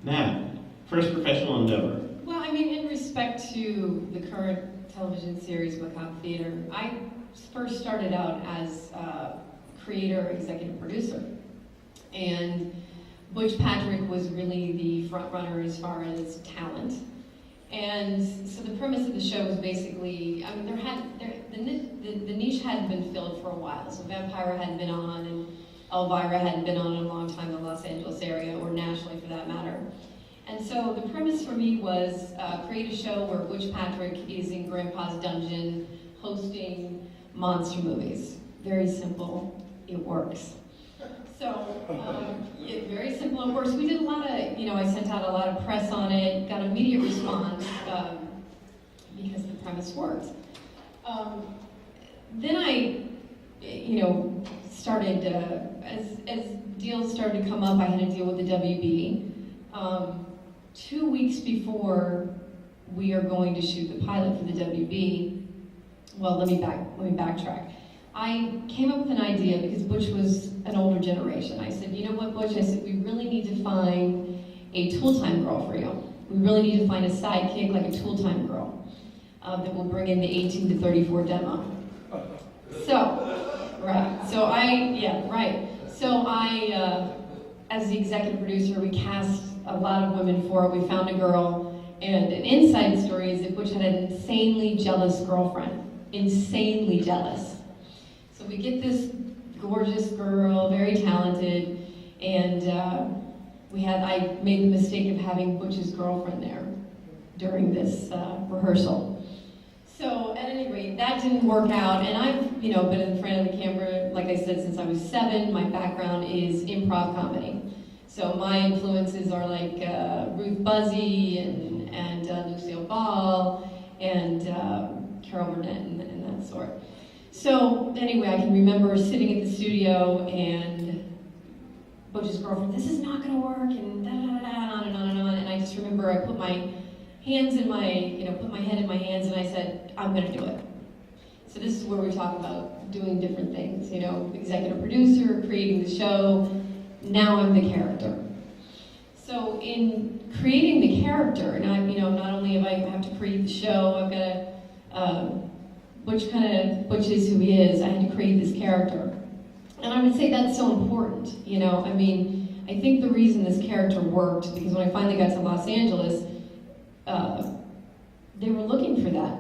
Nat, first professional endeavor. Well, I mean, in respect to the current television series Macabre Theater, I first started out as creator, executive producer. And Butch Patrick was really the front runner as far as talent. And so the premise of the show was basically, I mean, the niche hadn't been filled for a while. So Vampira hadn't been on, and Elvira hadn't been on in a long time in the Los Angeles area, or nationally for that matter. And so the premise for me was create a show where Butch Patrick is in Grandpa's dungeon hosting monster movies. Very simple, it works. So, very simple, it works. We did a lot of, I sent out a lot of press on it, got immediate response because the premise worked. Then I, started, as deals started to come up, I had to deal with the WB. 2 weeks before we are going to shoot the pilot for the WB, well, let me backtrack. I came up with an idea because Butch was an older generation. I said, you know what, Butch? I said, we really need to find a tool-time girl for you. We really need to find a sidekick, like a tool-time girl, that will bring in the 18 to 34 demo. So, right. So I, as the executive producer, we cast a lot of women for it. We found a girl, and an inside story is that Butch had an insanely jealous girlfriend. Insanely jealous. So we get this gorgeous girl, very talented, and I made the mistake of having Butch's girlfriend there during this rehearsal. So at any rate, that didn't work out, and I've been in front of the camera, like I said, since I was 7. My background is improv comedy. So my influences are like Ruth Buzzy and Lucille Ball and Carol Burnett and that sort. So anyway, I can remember sitting at the studio and Butch's girlfriend, this is not going to work, and on and on and on. And I just remember I put my hands in my, put my head in my hands, and I said, I'm going to do it. So this is where we talk about doing different things, executive producer, creating the show. Now I'm the character. So in creating the character, and not only have I have to create the show, I've got to, Butch is who he is. I had to create this character. And I would say that's so important, I think the reason this character worked, because when I finally got to Los Angeles, they were looking for that,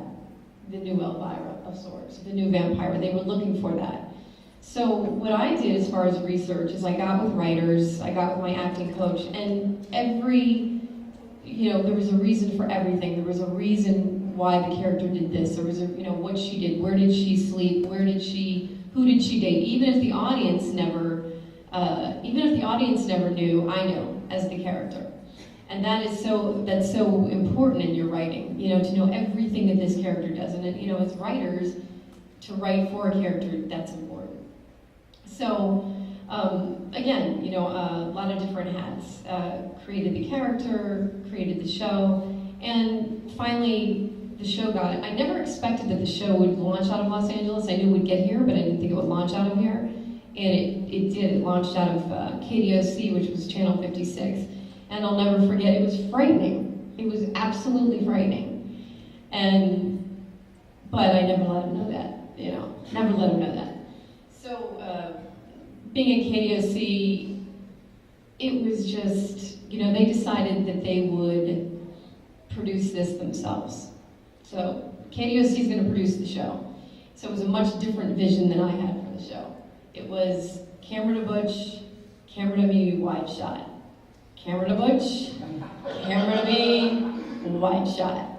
the new Elvira of sorts, the new Vampira. They were looking for that. So what I did as far as research is I got with writers, I got with my acting coach, and there was a reason for everything. There was a reason why the character did this. There was what she did, where did she sleep, who did she date. Even if the audience never knew, I knew as the character. And that's so important in your writing, to know everything that this character does. And as writers, to write for a character, that's important. So, again, a lot of different hats. Created the character, created the show, and finally the show got it. I never expected that the show would launch out of Los Angeles. I knew it would get here, but I didn't think it would launch out of here. And it did. It launched out of KDOC, which was Channel 56. And I'll never forget, it was frightening. It was absolutely frightening. But I never let him know that, never let him know that. So, being at KDOC, it was just, they decided that they would produce this themselves. So, KDOC is going to produce the show. So it was a much different vision than I had for the show. It was camera to Butch, camera to me, wide shot. Camera to Butch, camera to me, wide shot.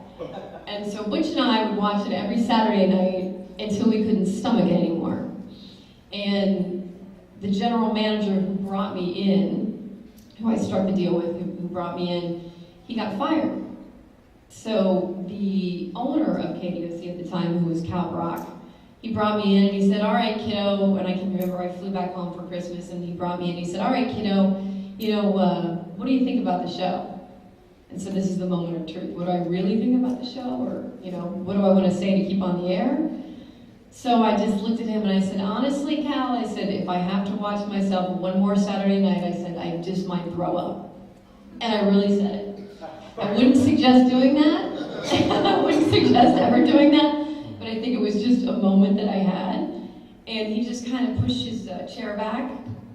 And so Butch and I would watch it every Saturday night until we couldn't stomach it anymore. And the general manager who brought me in, who I struck the deal with, who brought me in, he got fired. So the owner of KDOC at the time, who was Cal Brock, he brought me in and he said, all right, kiddo, and I can remember I flew back home for Christmas and he brought me in and he said, all right, kiddo, you know, what do you think about the show? And so this is the moment of truth. What do I really think about the show? Or, you know, what do I want to say to keep on the air? So I just looked at him and I said, honestly, Cal, I said, if I have to watch myself one more Saturday night, I said, I just might throw up. And I really said it. I wouldn't suggest doing that. I wouldn't suggest ever doing that. But I think it was just a moment that I had. And he just kind of pushed his chair back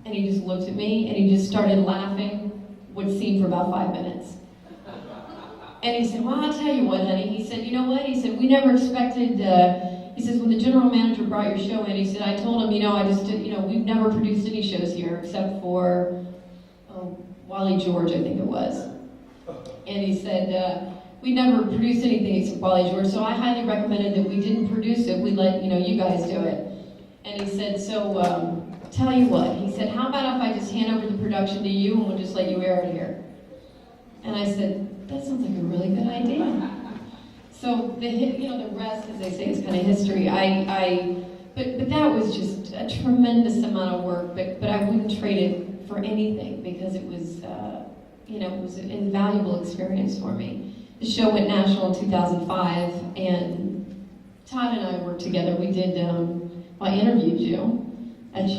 and he just looked at me and he just started laughing, what seemed for about 5 minutes. And he said, well, I'll tell you what, honey. He said, you know what? He said, we never expected, he says, when the general manager brought your show in, he said, I told him, you know, we've never produced any shows here except for Wally George, I think it was. And he said, we never produced anything except Wally George, so I highly recommended that we didn't produce it. We let, you know, you guys do it. And he said, so, tell you what. He said, how about if I just hand over the production to you and we'll just let you air it here? And I said, that sounds like a really good idea. So the rest, as they say, is kind of history. But that was just a tremendous amount of work. But I wouldn't trade it for anything because it was, it was an invaluable experience for me. The show went national in 2005, and Todd and I worked together. We did. I interviewed you at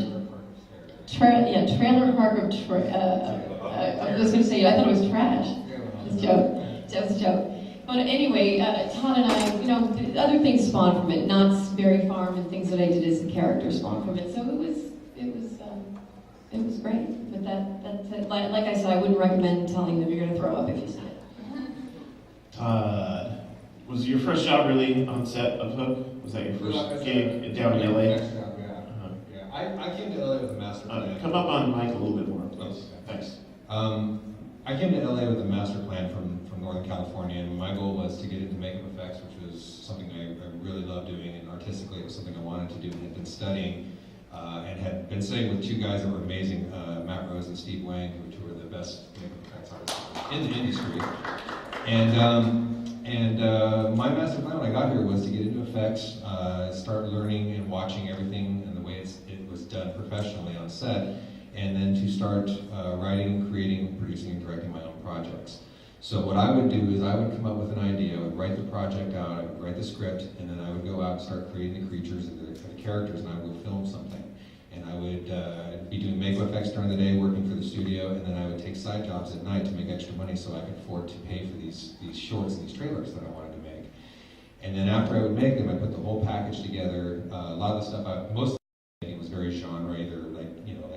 Trailer Park of. I was going to say I thought it was trash. It was a joke. That was a joke. But anyway, Todd and I, other things spawned from it. Knott's Berry Farm and things that I did as a character spawned from it. So it was great. But that's it. Like I said, I wouldn't recommend telling them you're going to throw up if you see it. Was your first job really on set of Hook? Was that your first gig down in LA? Yeah. I came to LA with a master plan. Come up on the mic a little bit more, please. Thanks. I came to LA with a master plan from Northern California, and my goal was to get into makeup effects, which was something I really loved doing, and artistically it was something I wanted to do and had been studying, and had been studying with two guys that were amazing, Matt Rose and Steve Wang, who were the best makeup effects artists in the industry. And my master plan when I got here was to get into effects, start learning and watching everything and the way it was done professionally on set, and then to start writing, creating, producing, and directing my own projects. So what I would do is I would come up with an idea, I would write the project out, I would write the script, and then I would go out and start creating the creatures and the characters, and I would film something. And I would be doing makeup effects during the day, working for the studio, and then I would take side jobs at night to make extra money so I could afford to pay for these shorts and these trailers that I wanted to make. And then after I would make them, I put the whole package together. A lot of the stuff, most of it was very genre, either like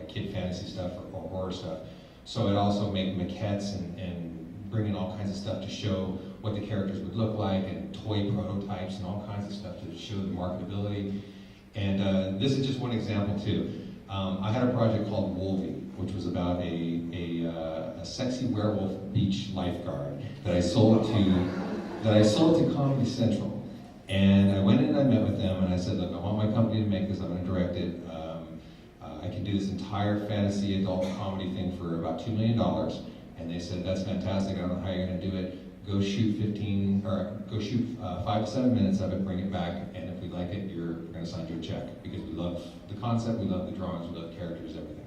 kid fantasy stuff or horror stuff. So I'd also make maquettes and bring in all kinds of stuff to show what the characters would look like, and toy prototypes and all kinds of stuff to show the marketability. And this is just one example too. I had a project called Wolvie, which was about a sexy werewolf beach lifeguard that I sold to Comedy Central. And I went in and I met with them and I said, look, I want my company to make this, I'm going to direct it. I can do this entire fantasy adult comedy thing for about $2 million. And they said, that's fantastic, I don't know how you're going to do it. Go shoot 5 to 7 minutes of it, bring it back, and if we like it, we're going to sign you a check. Because we love the concept, we love the drawings, we love the characters, everything.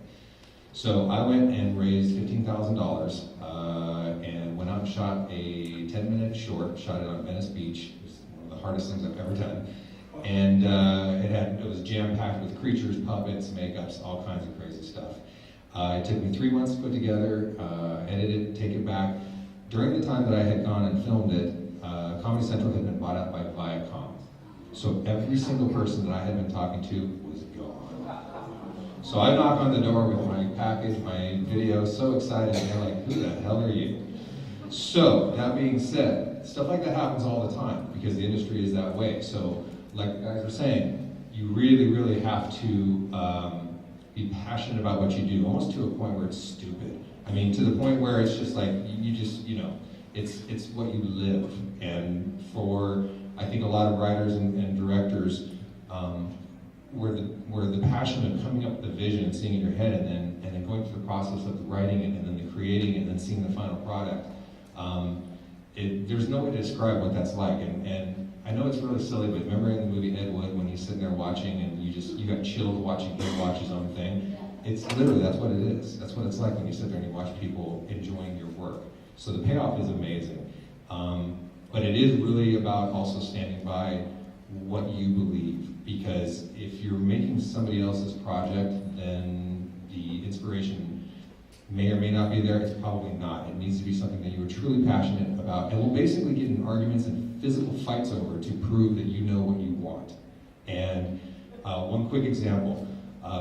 So I went and raised $15,000 and went out and shot a 10-minute short, shot it on Venice Beach. It was one of the hardest things I've ever done. And it was jam-packed with creatures, puppets, makeups, all kinds of crazy stuff. It took me 3 months to put together, edit it, take it back. During the time that I had gone and filmed it, Comedy Central had been bought out by Viacom. So every single person that I had been talking to was gone. So I knock on the door with my package, my video, so excited, and they're like, who the hell are you? So, that being said, stuff like that happens all the time, because the industry is that way. So, like the guys were saying, you really, really have to be passionate about what you do, almost to a point where it's stupid. I mean, to the point where it's just like, it's what you live. And for, I think, a lot of writers and directors, where the passion of coming up with the vision and seeing it in your head, and then going through the process of the writing it, and then the creating it, and then seeing the final product, there's no way to describe what that's like. And I know it's really silly, but remember in the movie Ed Wood when he's sitting there watching and you got chilled watching him watch his own thing? It's literally, that's what it is. That's what it's like when you sit there and you watch people enjoying your work. So the payoff is amazing. But it is really about also standing by what you believe, because if you're making somebody else's project, then the inspiration may or may not be there. It's probably not. It needs to be something that you are truly passionate about and will basically get in arguments and physical fights over to prove that you know what you want. And one quick example.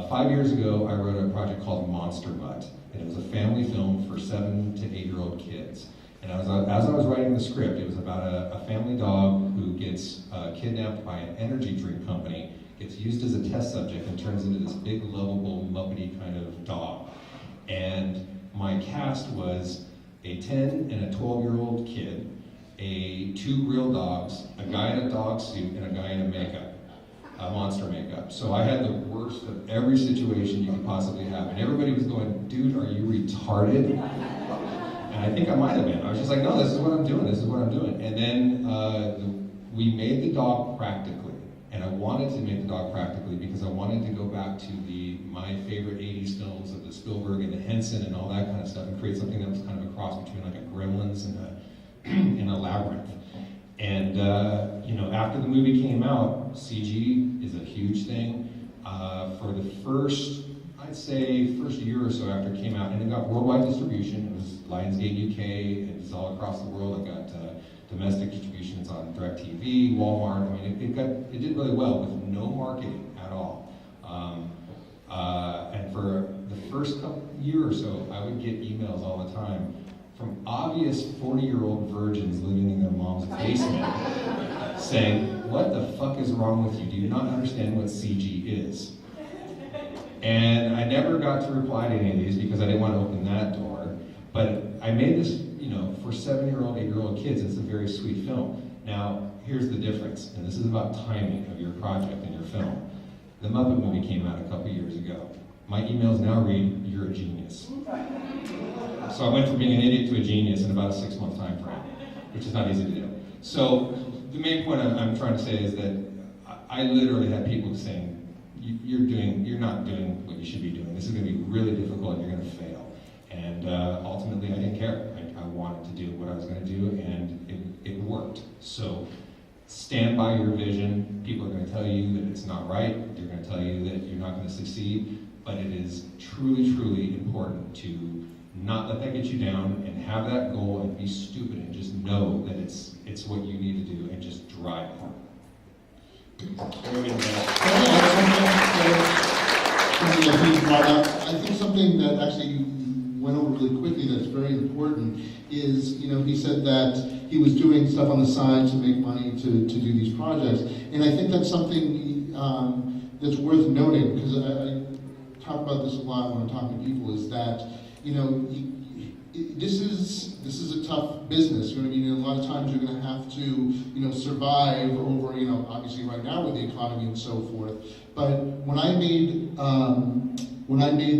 5 years ago, I wrote a project called Monster Mutt, and it was a family film for 7 to 8-year-old kids. And as I was writing the script, it was about a family dog who gets kidnapped by an energy drink company, gets used as a test subject, and turns into this big, lovable, muppety kind of dog. And my cast was a 10 and a 12-year-old kid, 2 real dogs, a guy in a dog suit, and a guy in a makeup. Monster makeup. So I had the worst of every situation you could possibly have. And everybody was going, dude, are you retarded? And I think I might have been. I was just like, no, this is what I'm doing. This is what I'm doing. And then we made the dog practically. And I wanted to make the dog practically because I wanted to go back to my favorite 80s films of the Spielberg and the Henson and all that kind of stuff and create something that was kind of a cross between like a Gremlins and a Labyrinth. And after the movie came out, CG is a huge thing. For the first year or so after it came out, and it got worldwide distribution. It was Lionsgate UK, it was all across the world. It got domestic distribution. It's on DirecTV, Walmart. I mean, it did really well with no marketing at all. And for the first year or so, I would get emails all the time from obvious 40-year-old virgins living in their mom's basement saying, what the fuck is wrong with you? Do you not understand what CG is? And I never got to reply to any of these because I didn't want to open that door. But I made this, for 7-year-old, 8-year-old kids, it's a very sweet film. Now, here's the difference, and this is about timing of your project and your film. The Muppet movie came out a couple years ago. My emails now read, you're a genius. So I went from being an idiot to a genius in about a 6-month time frame, which is not easy to do. So the main point I'm trying to say is that I literally had people saying, you're not doing what you should be doing. This is going to be really difficult and you're going to fail. And ultimately I didn't care. I wanted to do what I was going to do, and it worked. So stand by your vision. People are going to tell you that it's not right. They're going to tell you that you're not going to succeed. But it is truly, truly important to not let that get you down and have that goal and be stupid and just know that it's what you need to do and just drive it. I think something that actually went over really quickly that's very important is, he said that he was doing stuff on the side to make money to do these projects. And I think that's something that's worth noting, because I talk about this a lot when I'm talking to people, is that, this is a tough business, you know what I mean? And a lot of times you're going to have to, survive over, obviously right now with the economy and so forth. But when I made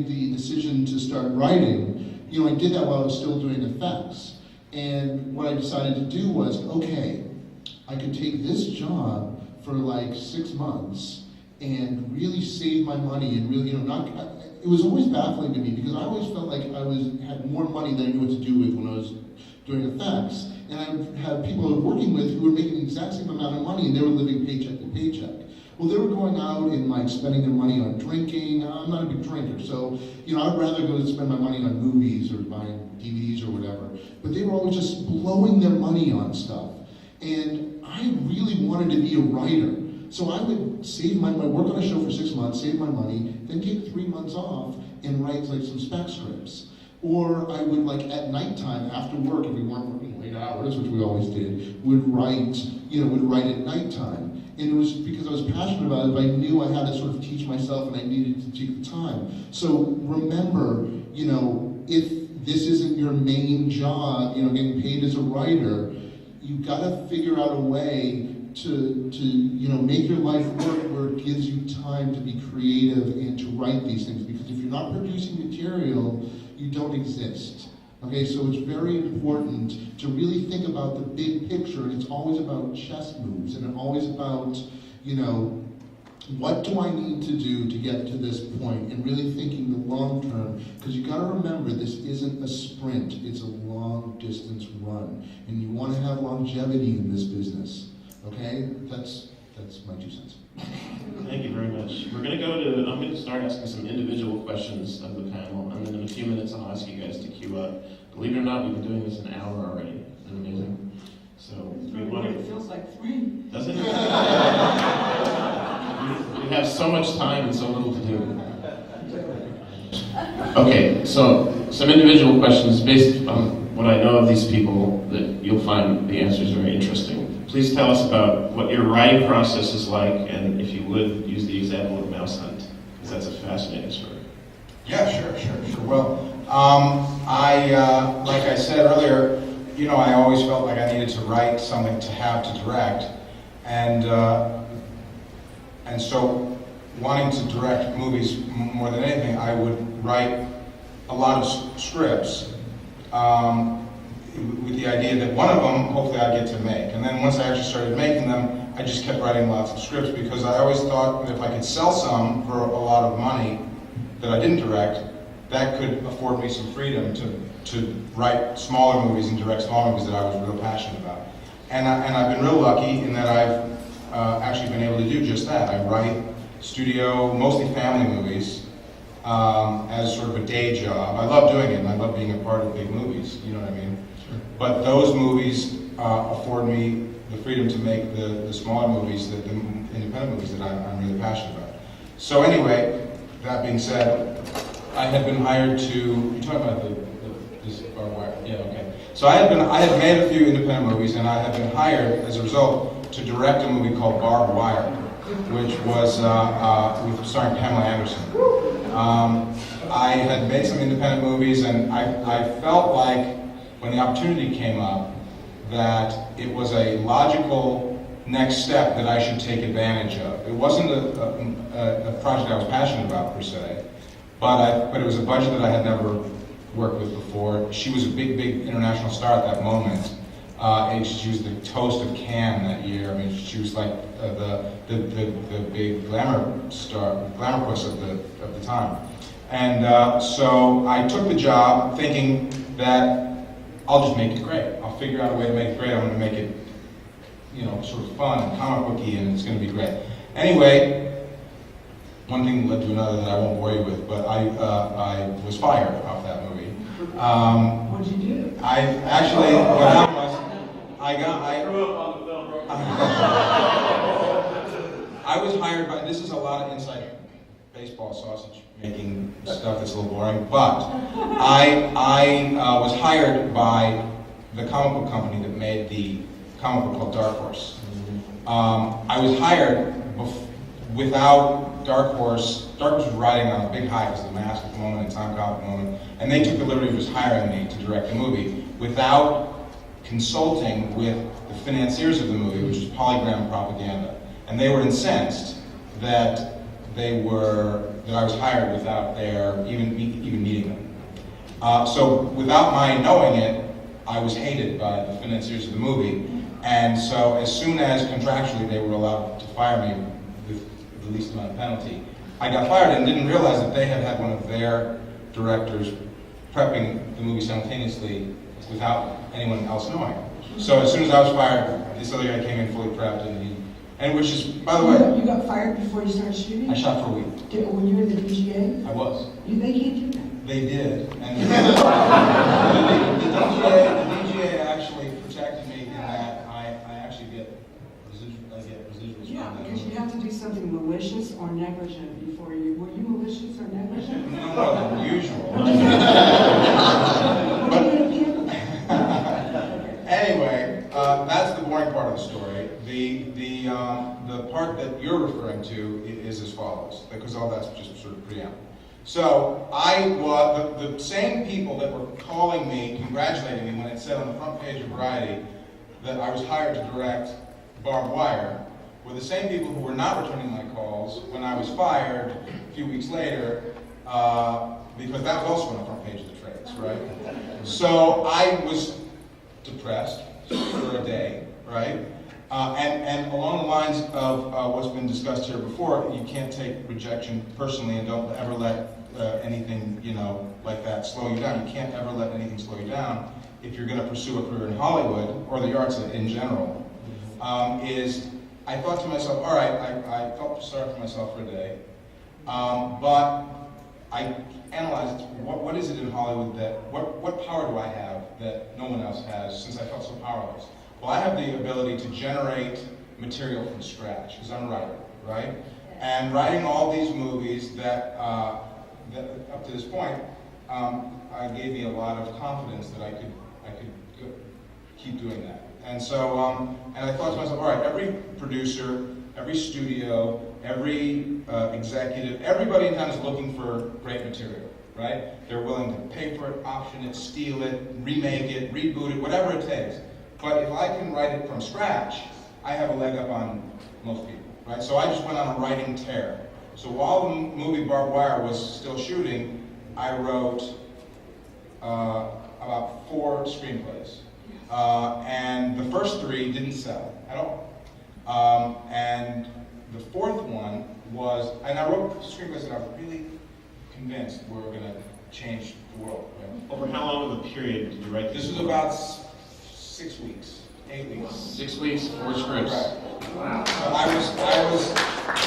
the decision to start writing, I did that while I was still doing effects. And what I decided to do was, okay, I could take this job for like 6 months and really save my money and really, it was always baffling to me because I always felt like I had more money than I knew what to do with when I was doing effects. And I would have people I was working with who were making the exact same amount of money and they were living paycheck to paycheck. Well, they were going out and spending their money on drinking. I'm not a big drinker, so I'd rather go and spend my money on movies or buying DVDs or whatever. But they were always just blowing their money on stuff. And I really wanted to be a writer. So I would save my work on a show for 6 months, save my money, then take 3 months off and write some spec scripts. Or I would at nighttime after work, if we weren't working late hours, which we always did, would write at nighttime. And it was because I was passionate about it, but I knew I had to sort of teach myself and I needed to take the time. So remember, if this isn't your main job, getting paid as a writer, you've got to figure out a way to make your life work where it gives you time to be creative and to write these things. Because if you're not producing material, you don't exist. Okay, so it's very important to really think about the big picture, and it's always about chess moves, and it's always about, you know, what do I need to do to get to this point, and really thinking the long term, because you got to remember this isn't a sprint, it's a long distance run, and you want to have longevity in this business. Okay, that's my 2 cents. Thank you very much. I'm going to start asking some individual questions of the panel, and then in a few minutes I'll ask you guys to queue up. Believe it or not, we've been doing this an hour already. Isn't that amazing? So It feels like 3. Doesn't it? We have so much time and so little to do. Okay, so some individual questions based on what I know of these people that you'll find the answers very interesting. Please tell us about what your writing process is like, and if you would, use the example of Mousehunt, because that's a fascinating story. Yeah, sure. Well, like I said earlier, you know, I always felt like I needed to write something to have to direct, and so wanting to direct movies more than anything, I would write a lot of scripts with the idea that one of them, hopefully, I'd get to make. And then once I actually started making them, I just kept writing lots of scripts because I always thought that if I could sell some for a lot of money that I didn't direct, that could afford me some freedom to write smaller movies and direct smaller movies that I was real passionate about. And I've been real lucky in that I've actually been able to do just that. I write studio, mostly family movies, as sort of a day job. I love doing it, and I love being a part of big movies, you know what I mean? Sure. But those movies afford me the freedom to make the smaller movies, the independent movies that I'm really passionate about. So anyway, that being said, I had been hired to, you're talking about this barbed wire? Yeah, okay. So I had made a few independent movies, and I had been hired, as a result, to direct a movie called Barbed Wire, which was starring Pamela Anderson. I had made some independent movies, and I felt like when the opportunity came up that it was a logical next step that I should take advantage of. It wasn't a project I was passionate about per se, but it was a budget that I had never worked with before. She was a big international star at that moment. And she was the toast of Cannes that year. I mean, she was like the big glamour puss of the time. And so I took the job thinking that I'll just make it great. I'll figure out a way to make it great. I'm going to make it, you know, sort of fun and comic booky, and it's going to be great. Anyway, one thing led to another that I won't bore you with, but I was fired off that movie. What'd you do? I actually, what happened was, I was hired by, this is a lot of inside baseball sausage making stuff that's a little boring, but I was hired by the comic book company that made the comic book called Dark Horse. I was hired without Dark Horse. Dark Horse was riding on a big high because of the Mask at the moment and Time Cop at the moment, and they took the liberty of just hiring me to direct the movie without consulting with the financiers of the movie, which was Polygram Propaganda. And they were incensed that I was hired without their even meeting them. So without my knowing it, I was hated by the financiers of the movie. And so as soon as contractually they were allowed to fire me with the least amount of penalty, I got fired and didn't realize that they had one of their directors prepping the movie simultaneously without anyone else knowing. So as soon as I was fired, this other guy came in fully prepped, and which is, by the way, You got fired before you started shooting? I shot for a week. When you were in the DGA? I was. They can't do that. They did, and the DGA actually protected me in that I actually get residuals. Yeah, because you have to do something malicious or negligent before you. Were you malicious or negligent? No more than usual. Anyway, that's the boring part of the story. The part that you're referring to is as follows, because all that's just sort of preamble. So the same people that were calling me, congratulating me when it said on the front page of Variety that I was hired to direct Barbed Wire, were the same people who were not returning my calls when I was fired a few weeks later, because that was also on the front page of the trade. takes, right? So I was depressed for a day, right? And along the lines of what's been discussed here before, you can't take rejection personally and don't ever let anything, like that slow you down. You can't ever let anything slow you down if you're going to pursue a career in Hollywood or the arts in general. I thought to myself, all right, I felt sorry for myself for a day, but I analyzed what is it in Hollywood what power do I have that no one else has, since I felt so powerless? Well, I have the ability to generate material from scratch, because I'm a writer, right? And writing all these movies that up to this point, gave me a lot of confidence that I could keep doing that. And so, and I thought to myself, all right, every producer, every studio, every executive, everybody in town is looking for great material, right? They're willing to pay for it, option it, steal it, remake it, reboot it, whatever it takes. But if I can write it from scratch, I have a leg up on most people, right? So I just went on a writing tear. So while the movie Barbed Wire was still shooting, I wrote about 4 screenplays. And the first 3 didn't sell at all. And the 4th one was, and I wrote screenplays that I was really convinced were going to change the world. Right? Over how long of a period did you write this? This was about 6 weeks, 8 weeks. 6 weeks, 4 scripts. Right. Wow. So I was.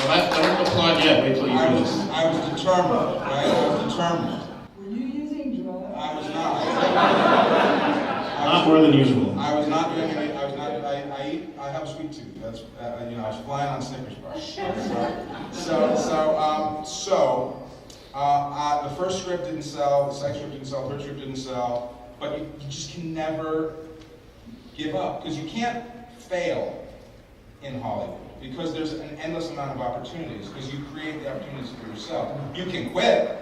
Well, don't applaud yet. Wait till you do this. I was determined, right? I was determined. Were you using drugs? I was not. Not more than usual. I was not doing any. I have a sweet tooth. That's I was flying on Snickers bars. The first script didn't sell. The second script didn't sell. The third script didn't sell. But you just can never give up, because you can't fail in Hollywood, because there's an endless amount of opportunities, because you create the opportunities for yourself. You can quit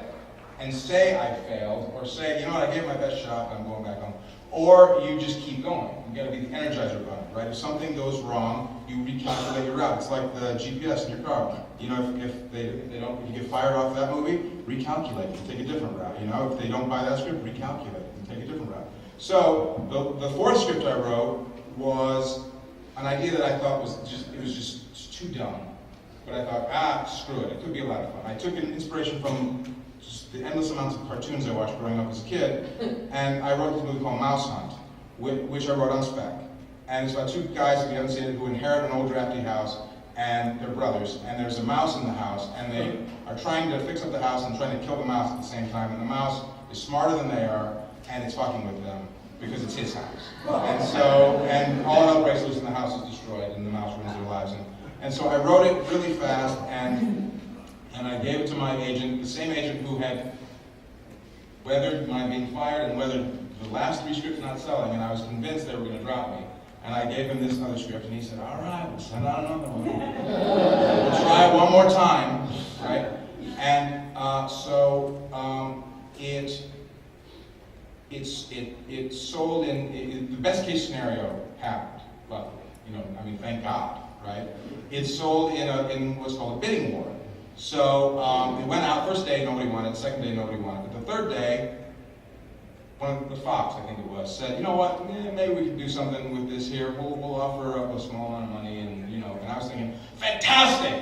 and say I failed, or say, you know what, I gave my best shot, I'm going back home. Or you just keep going. You gotta be the Energizer Bunny, right? If something goes wrong, you recalculate your route. It's like the GPS in your car. You know, if you get fired off that movie, recalculate, you take a different route. You know, if they don't buy that script, recalculate, you take a different route. So the 4th script I wrote was an idea that I thought was just too dumb. But I thought, screw it, it could be a lot of fun. I took an inspiration from just the endless amounts of cartoons I watched growing up as a kid, and I wrote this movie called Mousehunt, which I wrote on spec. And it's about 2 guys, if you haven't seen it, who inherit an old drafty house, and they're brothers, and there's a mouse in the house, and they are trying to fix up the house and trying to kill the mouse at the same time, and the mouse is smarter than they are, and it's fucking with them, because it's his house. And all hell breaks loose and the house is destroyed, and the mouse ruins their lives. And so I wrote it really fast, and I gave it to my agent, the same agent who had weathered my being fired and weathered the last 3 scripts not selling, and I was convinced they were going to drop me. And I gave him this other script, and he said, all right, we'll send out another one. We'll try it one more time, right? And it sold in the best case scenario happened, luckily. Thank God, right? It sold in what's called a bidding war. So it went out first day, nobody wanted it. Second day, nobody wanted it. But the third day, the Fox, I think it was, said, you know what? Maybe we can do something with this here. We'll offer up a small amount of money, and I was thinking, fantastic!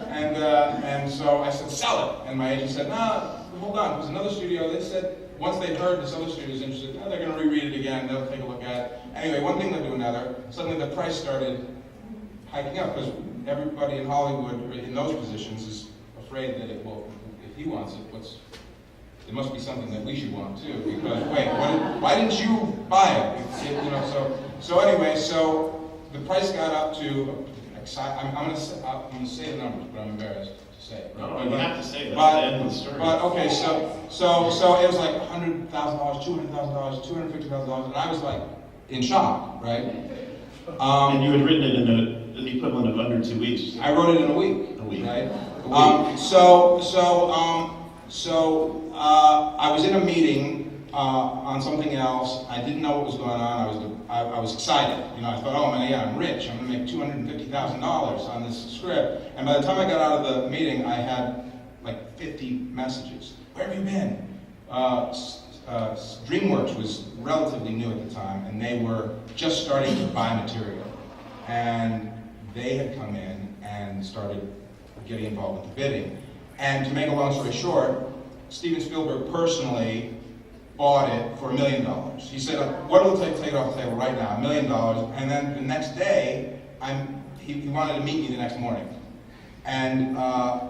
and so I said, sell it. And my agent said, no, hold on. There's another studio. They said once they heard this other studio's interested, they're going to reread it again. They'll take a look at it. Anyway, one thing led to another. Suddenly the price started hiking up, because everybody in Hollywood in those positions is afraid that if he wants it, there must be something that we should want too. Because wait, why didn't you buy it? So anyway, so the price got up to. I'm going to say the numbers, but I'm embarrassed to say it. No, you have to say that. That's the end of the story. But okay, so it was like $100,000, $200,000, $250,000, and I was like in shock, right? And you had written it in the equivalent of under 2 weeks. I wrote it in a week. A week. Right? A week. I was in a meeting on something else. I didn't know what was going on. I was excited. I thought, oh man, yeah, I'm rich. I'm going to make $250,000 on this script. And by the time I got out of the meeting, I had like 50 messages. Where have you been? DreamWorks was relatively new at the time, and they were just starting to buy material. And they had come in and started getting involved with the bidding. And to make a long story short, Steven Spielberg personally bought it for $1 million. He said, what will it take to take it off the table right now? $1 million. And then the next day, he wanted to meet me the next morning. And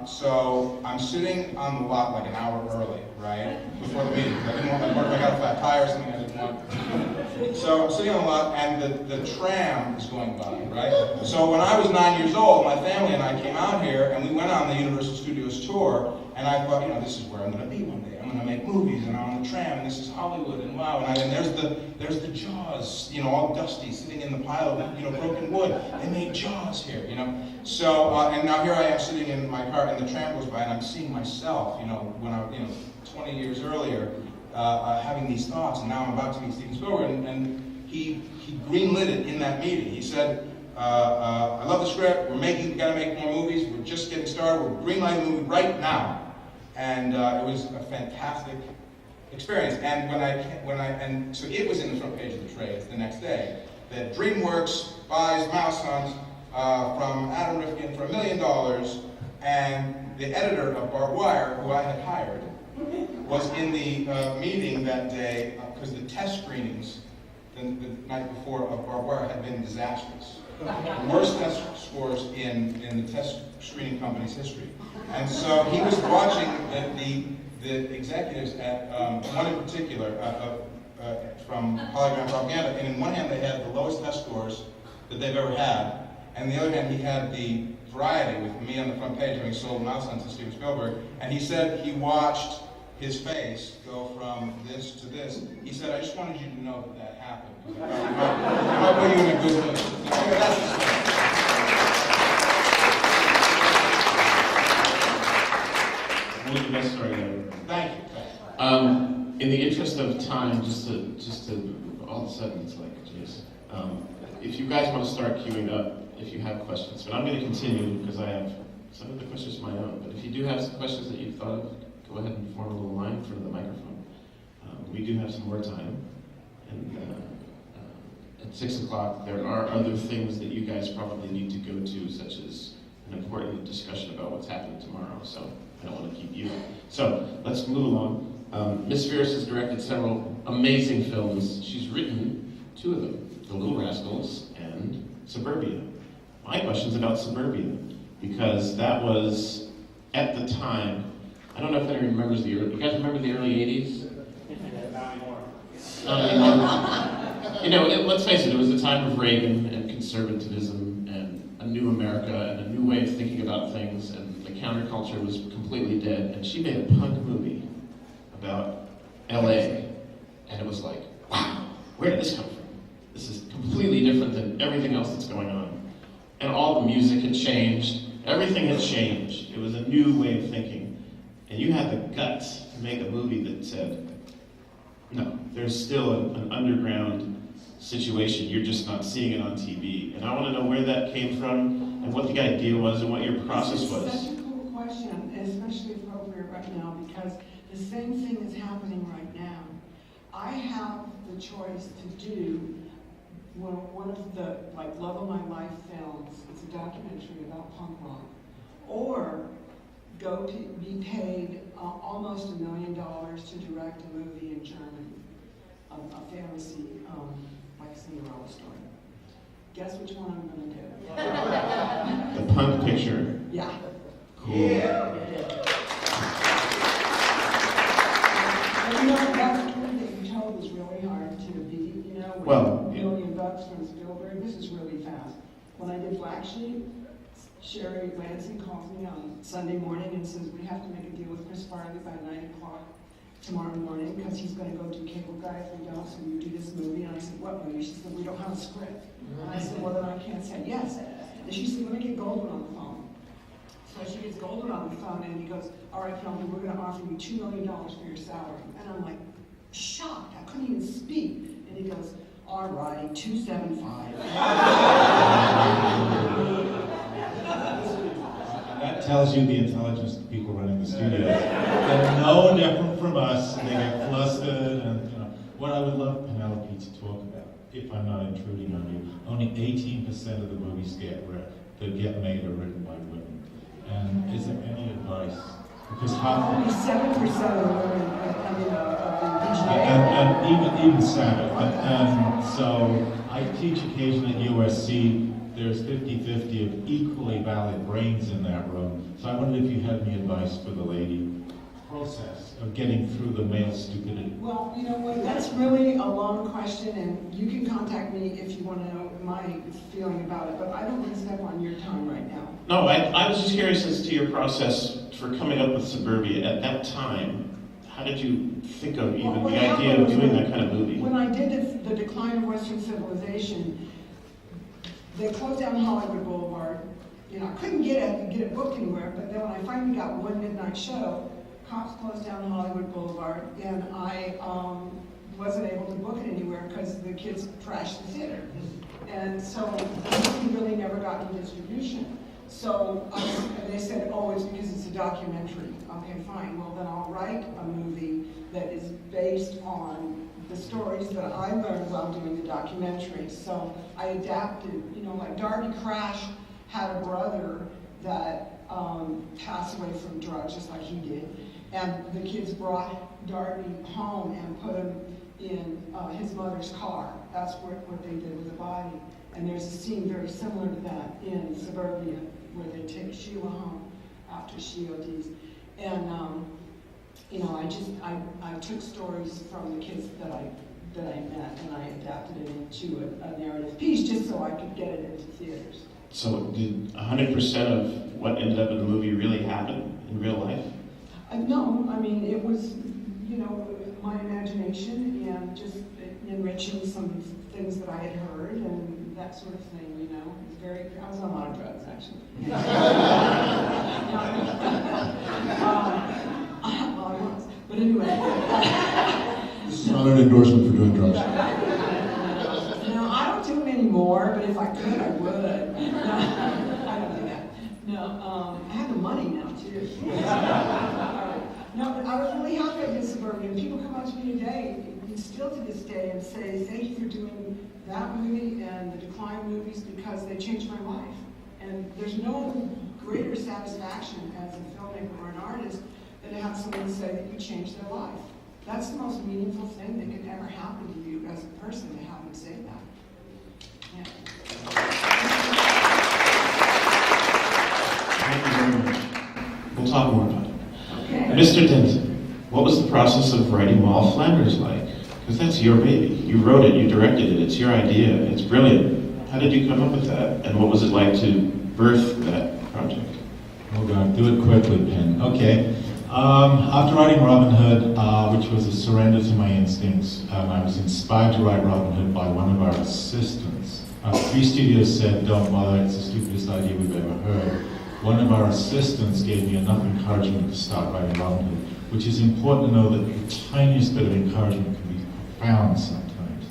so I'm sitting on the lot like an hour early, right, before the meeting. I didn't want, what if I got a flat tire or something I didn't want? So I'm sitting on the lot, and the tram is going by, right? So when I was 9 years old, my family and I came out here, and we went on the Universal Studios tour, and I thought, this is where I'm going to be one day. I'm going to make movies, and I'm on the tram, and this is Hollywood, and wow. And there's the Jaws, all dusty, sitting in the pile of broken wood. They made Jaws here, So and now here I am sitting in my car, and the tram goes by, and I'm seeing myself, when I 20 years earlier, having these thoughts, and now I'm about to meet Steven Spielberg, and he greenlit it in that meeting. He said, I love the script. We got to make more movies. We're just getting started. We're greenlighting the movie right now. And it was a fantastic experience. And so it was in the front page of the trades the next day that DreamWorks buys Mousehunt from Adam Rifkin for $1 million, and the editor of Barbed Wire, who I had hired, was in the meeting that day because the test screenings the night before of Barbed Wire had been disastrous. The worst test scores in the test screening company's history. And so he was watching the executives at one in particular from Polygram Propaganda, and in one hand they had the lowest test scores that they've ever had, and the other hand he had the Variety with me on the front page having sold Mousehunt to Steven Spielberg, and he said he watched his face go from this to this. He said, I just wanted you to know that happened. I might put you in a good mood. That's the story. What was the best story ever? Thank you. In the interest of time, just to all of a sudden it's like, geez. If you guys want to start queuing up, if you have questions, but I'm going to continue because I have some of the questions of my own. But if you do have some questions that you've thought of, go ahead and form a little line in front of the microphone. We do have some more time, and at 6 o'clock there are other things that you guys probably need to go to, such as an important discussion about what's happening tomorrow. So I don't want to keep you. So let's move along. Miss Spheeris has directed several amazing films. She's written 2 of them, The Little Rascals and Suburbia. My question's about Suburbia, because that was, at the time, I don't know if anyone remembers the early, you guys remember the early 80s? Not anymore. Let's face it, it was the time of Reagan and conservatism and a new America and a new way of thinking about things, and the counterculture was completely dead, and she made a punk movie about LA, and it was like, wow, where did this come from? This is completely different than everything else that's going on. And all the music had changed, everything had changed. It was a new way of thinking. And you had the guts to make a movie that said, no, there's still an underground situation, you're just not seeing it on TV. And I want to know where that came from, and what the idea was, and what your process was. It's such a cool question, especially appropriate right now, because the same thing is happening right now. I have the choice to do one of the Love of My Life films. It's a documentary about punk rock. Or go to be paid almost $1 million to direct a movie in Germany, a fantasy, like a Cinderella story. Guess which one I'm going to do? The punk picture. Yeah. Cool. Yeah. And, that story that you told was really hard to beat, with $1 million from Spielberg. This is really fast. When I did Black Sheep, Sherry Lansing calls me on Sunday morning and says, we have to make a deal with Chris Farley by 9 o'clock tomorrow morning because he's going to go do Cable Guy if we don't, so you do this movie. And I said, what movie? She said, we don't have a script. And I said, well, then I can't say yes. And she said, let me get Goldwyn on the phone. So she gets Goldwyn on the phone, and he goes, all right, Penelope, we're going to offer you $2 million for your salary. And I'm like, shocked. I couldn't even speak. And he goes, all right, 275. That tells you the intelligence of the people running the studios. They're no different from us. They get flustered, and what I would love Penelope to talk about, if I'm not intruding on you, only 18% of the movies that get made are written by women. And is there any advice? Because only 7% of the women, and even sadder. And so I teach occasionally at USC. There's 50-50 of equally valid brains in that room. So I wondered if you had any advice for the lady process of getting through the male stupidity. Well, you know what, that's really a long question, and you can contact me if you want to know my feeling about it, but I don't want to step on your time right now. No, I was just curious as to your process for coming up with Suburbia. At that time, how did you think of even the idea of doing that kind of movie? When I did the Decline of Western Civilization, they closed down Hollywood Boulevard. I couldn't get it booked anywhere, but then when I finally got one midnight show, cops closed down Hollywood Boulevard, and I wasn't able to book it anywhere because the kids trashed the theater. And so the movie really never got any distribution. So they said, oh, it's because it's a documentary. Okay, fine. Well, then I'll write a movie that is based on the stories that I learned while doing the documentary. So I adapted, like Darby Crash had a brother that passed away from drugs, just like he did. And the kids brought Darby home and put him in his mother's car. That's what they did with the body. And there's a scene very similar to that in Suburbia, where they take Sheila home after she ODs. And I took stories from the kids that I met, and I adapted it into a narrative piece just so I could get it into theaters. So did 100% of what ended up in the movie really happen in real life? No, I mean, it was, my imagination and just enriching some things that I had heard and that sort of thing, I was on a lot of drugs, actually. Well, I was. But anyway. This is not an endorsement for doing drugs. No, I don't do them anymore, but if I could, I would. No, I don't do that. No, I have the money now, too. No, but I was really happy at Suburbia. And people come up to me today, and still to this day, and say, thank you for doing that movie and the Decline movies because they changed my life. And there's no greater satisfaction as a filmmaker or an artist than to have someone say that you changed their life. That's the most meaningful thing that could ever happen to you as a person, to have them say that. Yeah. Thank you very much. We'll talk more about it. Okay. Mr. Densham, what was the process of writing Wall Flanders like? Because that's your baby. You wrote it, you directed it, it's your idea, it's brilliant. How did you come up with that? And what was it like to birth that project? Oh God, do it quickly, Pen. Okay. After writing Robin Hood, which was a surrender to my instincts, I was inspired to write Robin Hood by one of our assistants. 3 studios said, don't bother, it's the stupidest idea we've ever heard. One of our assistants gave me enough encouragement to start writing Robin Hood, which is important to know that the tiniest bit of encouragement can be profound sometimes.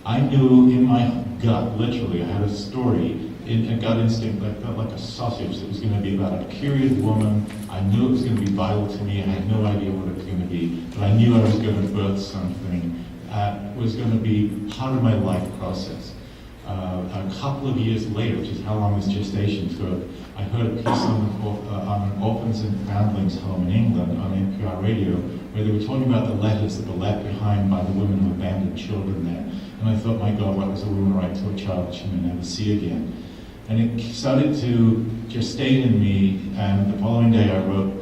I knew in my gut, literally, I had a story, a gut instinct that felt like a sausage that was going to be about a period woman. I knew it was going to be vital to me. I had no idea what it was going to be, but I knew I was going to birth something that was going to be part of my life process. A couple of years later, which is how long this gestation took, I heard a piece on an orphans and foundlings home in England on NPR radio, where they were talking about the letters that were left behind by the women who abandoned children there. And I thought, my God, what does a woman write to a child that she may never see again? And it started to gestate in me, and the following day I wrote,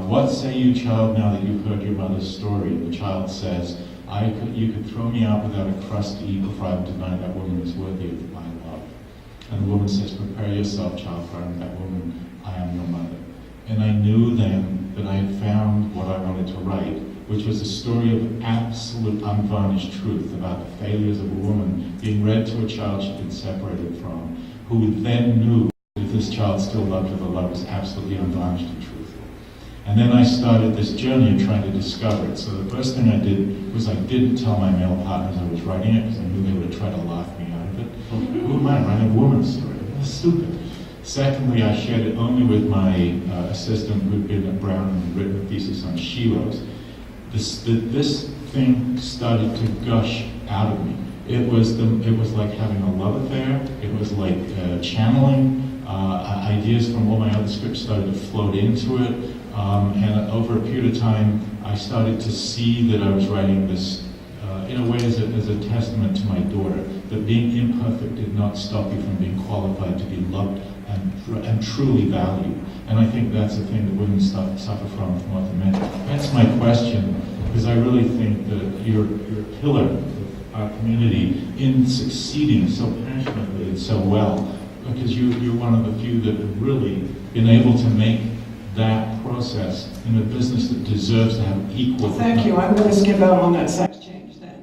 what say you, child, now that you've heard your mother's story? And the child says, you could throw me out without a crust to eat before I would deny that woman is worthy of my love. And the woman says, prepare yourself, child, for I am that woman, I am your mother. And I knew then that I had found what I wanted to write, which was a story of absolute unvarnished truth about the failures of a woman being read to a child she'd been separated from, who then knew that if this child still loved her, the love was absolutely unvarnished and truthful. And then I started this journey of trying to discover it. So the first thing I did was I didn't tell my male partners I was writing it because I knew they would try to laugh me out of it. Who am I writing a woman's story? That's stupid. Secondly, I shared it only with my assistant who'd been at Brown and written a thesis on sheroes. This thing started to gush out of me. It was like having a love affair. It was like channeling. Ideas from all my other scripts started to float into it. And over a period of time, I started to see that I was writing this in a way as a testament to my daughter, that being imperfect did not stop you from being qualified to be loved and truly valued. And I think that's the thing that women suffer from more than men. That's my question, because I really think that you're a pillar of our community in succeeding so passionately and so well, because you're one of the few that have really been able to make that process in a business that deserves to have equal. Thank you. I'm going to skip out on that sex change then.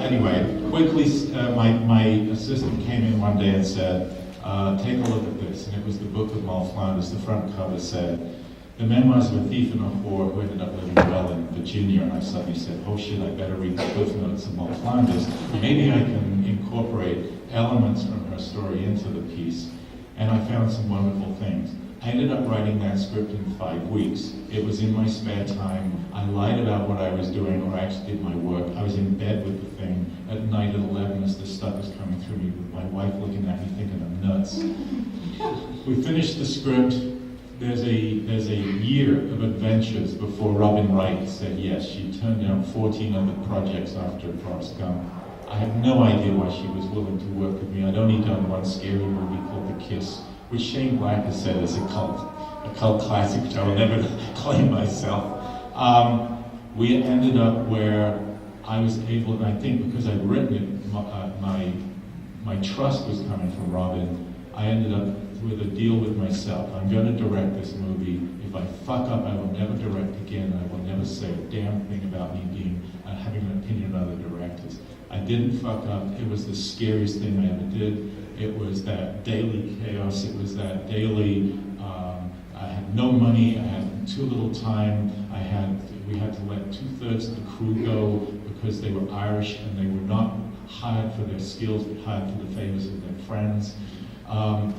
Anyway, quickly, my assistant came in one day and said, take a look at this. And it was the book of Mull Flanders. The front cover said, The Memoirs of a Thief and a Whore Who Ended Up Living Well in Virginia. And I suddenly said, oh shit, I better read the cliff notes of Mull Flanders. Maybe I can incorporate elements from her story into the piece. And I found some wonderful things. I ended up writing that script in 5 weeks. It was in my spare time. I lied about what I was doing, or I actually did my work. I was in bed with the thing at night at 11 as this stuff was coming through me, with my wife looking at me thinking I'm nuts. We finished the script. There's a year of adventures before Robin Wright said yes. She turned down 14 other projects after Forrest Gump. I have no idea why she was willing to work with me. I'd only done one scary movie called The Kiss, which Shane Black has said is a cult classic, which I will never claim myself. We ended up where I was able, and I think because I'd written it, my trust was coming from Robin. I ended up with a deal with myself. I'm going to direct this movie. If I fuck up, I will never direct again. I will never say a damn thing about me having an opinion on other directors. I didn't fuck up. It was the scariest thing I ever did. It was that daily chaos. It was that daily, I had no money. I had too little time. We had to let 2/3 of the crew go because they were Irish and they were not hired for their skills, but hired for the favors of their friends.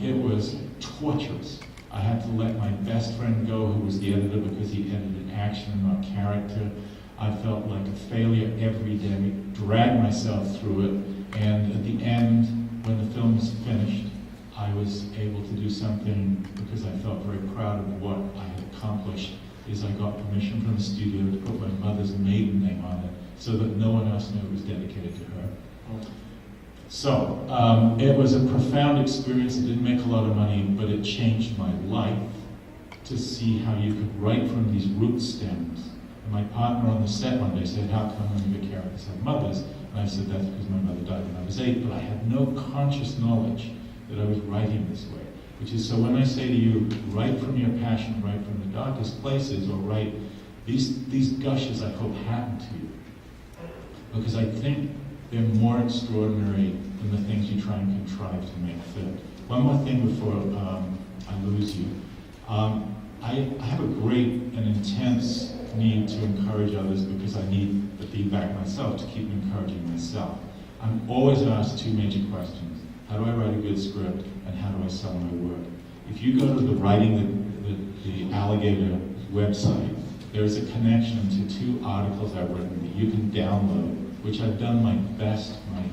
It was torturous. I had to let my best friend go, who was the editor, because he edited action and not character. I felt like a failure every day, dragged myself through it, and at the end, when the film was finished, I was able to do something because I felt very proud of what I had accomplished, is I got permission from the studio to put my mother's maiden name on it so that no one else knew it was dedicated to her. So, it was a profound experience. It didn't make a lot of money, but it changed my life to see how you could write from these root stems. And my partner on the set one day said, how come none of your characters have mothers? And I said, that's because my mother died when I was 8, but I had no conscious knowledge that I was writing this way. Which is, so when I say to you, write from your passion, write from the darkest places, or write, these gushes I hope happen to you. Because I think they're more extraordinary than the things you try and contrive to make fit. One more thing before I lose you. I have a great and intense need to encourage others because I need the feedback myself to keep encouraging myself. I'm always asked 2 major questions. How do I write a good script, and how do I sell my work? If you go to the the Alligator website, there's a connection to 2 articles I've written that you can download, which I've done my best, my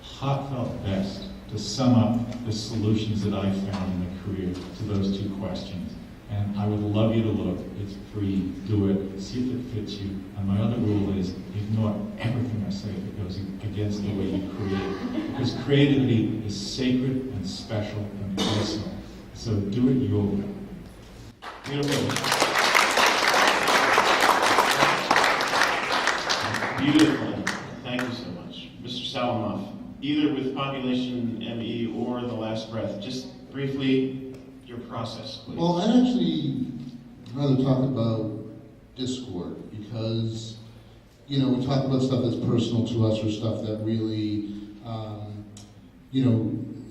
heartfelt best, to sum up the solutions that I found in my career to those 2 questions. And I would love you to look. It's free. Do it. See if it fits you. And my other rule is ignore everything I say if it goes against the way you create. Because creativity is sacred and special and personal. So do it your way. Beautiful. Beautiful. Thank you so much. Mr. Salamoff, either with Population ME or The Last Breath, just briefly, your process, please. Well, I'd actually rather talk about Discord because, we talk about stuff that's personal to us or stuff that really,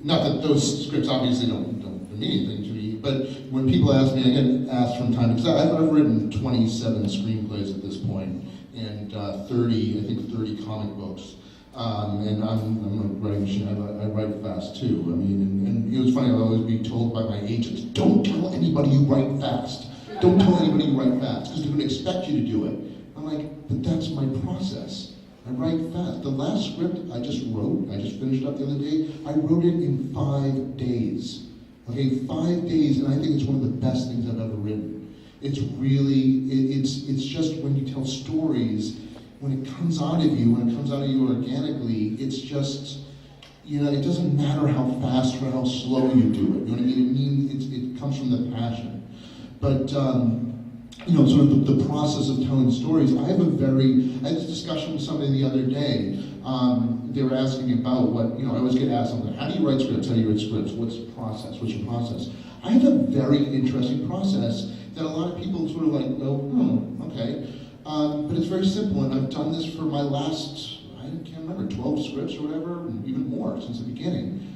not that those scripts obviously don't mean anything to me, but when people ask me, I get asked from time to time, I've written 27 screenplays at this point and 30 comic books. And I'm a writing machine. I write fast too. I mean, and it was funny. I'd always be told by my agents, "Don't tell anybody you write fast. Don't tell anybody you write fast, because they're going to expect you to do it." I'm like, but that's my process. I write fast. The last script I just finished up the other day. I wrote it in 5 days. Okay, 5 days, and I think it's one of the best things I've ever written. It's really, it's just when you tell stories, when it comes out of you, organically, it's just, it doesn't matter how fast or how slow you do it. You know what I mean? It comes from the passion. But, sort of the process of telling stories. I had this discussion with somebody the other day. They were asking me about what, I always get asked something, how do you write scripts? How do you write scripts? What's the process? What's your process? I have a very interesting process that a lot of people sort of like go, okay. But it's very simple, and I've done this for my last, I can't remember, 12 scripts or whatever, even more since the beginning,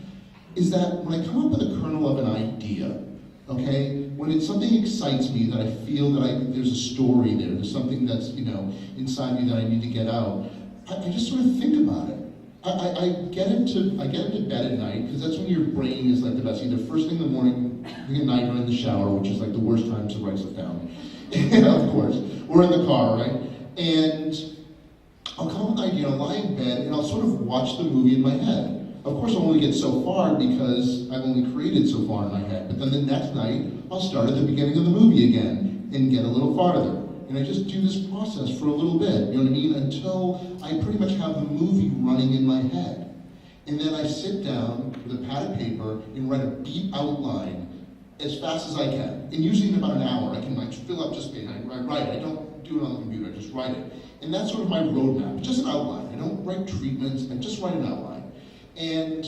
is that when I come up with a kernel of an idea, okay, when it's something excites me, that I feel that there's a story there's something that's, inside me that I need to get out, I just sort of think about it. I get into bed at night, because that's when your brain is like the best, either first thing in the morning, at night, or in the shower, which is like the worst time to write stuff down, of course, or in the car, right? And I'll come up with an idea, I'll lie in bed, and I'll sort of watch the movie in my head. Of course, I'll only get so far because I've only created so far in my head. But then the next night, I'll start at the beginning of the movie again and get a little farther. And I just do this process for a little bit, you know what I mean? Until I pretty much have the movie running in my head. And then I sit down with a pad of paper and write a beat outline as fast as I can. And usually in about an hour, I can fill up just I write it. I don't do it on the computer, I just write it. And that's sort of my roadmap, just an outline. I don't write treatments, I just write an outline. And